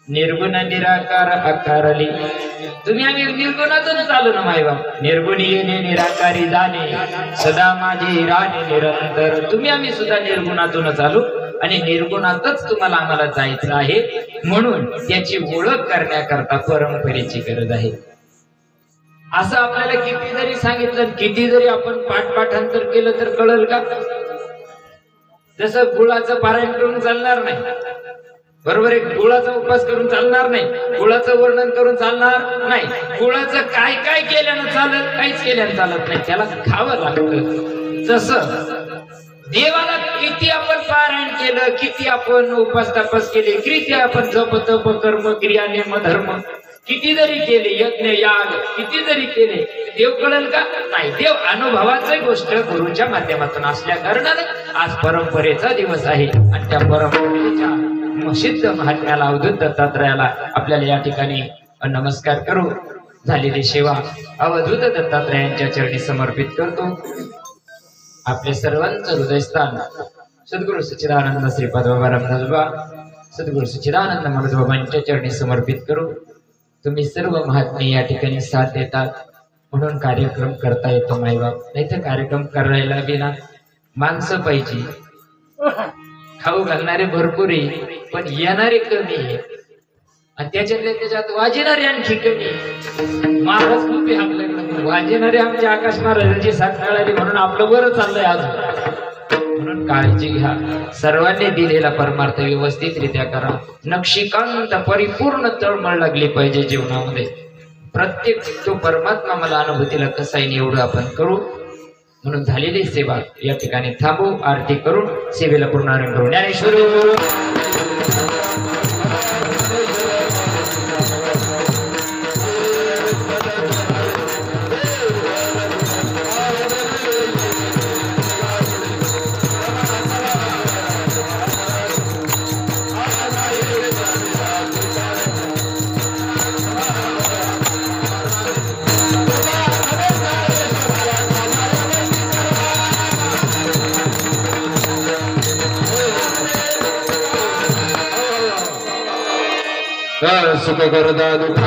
निर्गुण निराकार आकारली. तुम्ही आम्ही निर्गुणातूनच आलो ना मायबाप. निर्गुणी येणे निराकारी जाणे सदा माझे राणे निरंतर. तुम्ही आम्ही सुद्धा निर्गुणातूनच आलो आणि निर्गुणातच तुम्हाला आम्हाला जायचं आहे. म्हणून त्याची ओळख करण्याकरता परंपरेची गरज आहे. असं आपल्याला किती जरी सांगितलं, किती जरी आपण पाठांतर केलं तर कळल का? जसं गुळाचं पारायण करून चालणार नाही, बरोबर आहे. गुळाचा उपास करून चालणार नाही, गुळाचं वर्णन करून चालणार नाही. गुळाचं काय काय केल्यानं चालत, काहीच केल्यानं चालत नाही, त्याला खावं लागतं. जसं देवाला किती आपण पारायण केलं, किती आपण उपास तपास केले, किती आपण जप तप कर्म क्रिया नेम धर्म किती जरी केले, यज्ञ याग किती जरी केले, देव कळेल का? नाही. देव अनुभवाची गोष्ट गुरुच्या माध्यमातून असल्या कारणानं आज परंपरेचा दिवस आहे आणि त्या परंपरेच्या सिद्ध महात्म्याला अवधूत दत्तात्रयाला आपल्याला या ठिकाणी नमस्कार करू. झालेली सेवा अवधूत दत्तात्रयांच्या चरणी समर्पित करतो. आपले सर्वांचं हृदयस्थान सद्गुरु सच्चिदानंद श्रीपाद बाबा रामदासबा, सद्गुरु सच्चिदानंद मनोज बाबांच्या चरणी समर्पित करू. तुम्ही सर्व महात्मे या ठिकाणी साथ देतात म्हणून कार्यक्रम करता येतो मायबाप. नाही तर कार्यक्रम करायला बिना माणसं पाहिजे. खाऊ घालणारे भरपूर आहे पण येणारे कमी आहे आणि त्याच्यात वाजणारे आणखी कमी. महाराज खूप आहे आपल्याकडे, वाजणारे आमच्या आकाश महाराजांची साथ मिळाली म्हणून आपलं बरं चाललंय आज. म्हणून काळजी घ्या. सर्वांनी दिलेला परमार्थ व्यवस्थितरित्या करा. नक्षीकांत परिपूर्ण तळमळ लागली पाहिजे जीवनामध्ये. प्रत्येक तो परमात्मा मला अनुभूतीला कसा येईल एवढं आपण करू. म्हणून झालेली सेवा या ठिकाणी थांबू. आरती करून सेवेला पूर्णारंभ करू. ज्ञानेश्वर सुख करदा दुःख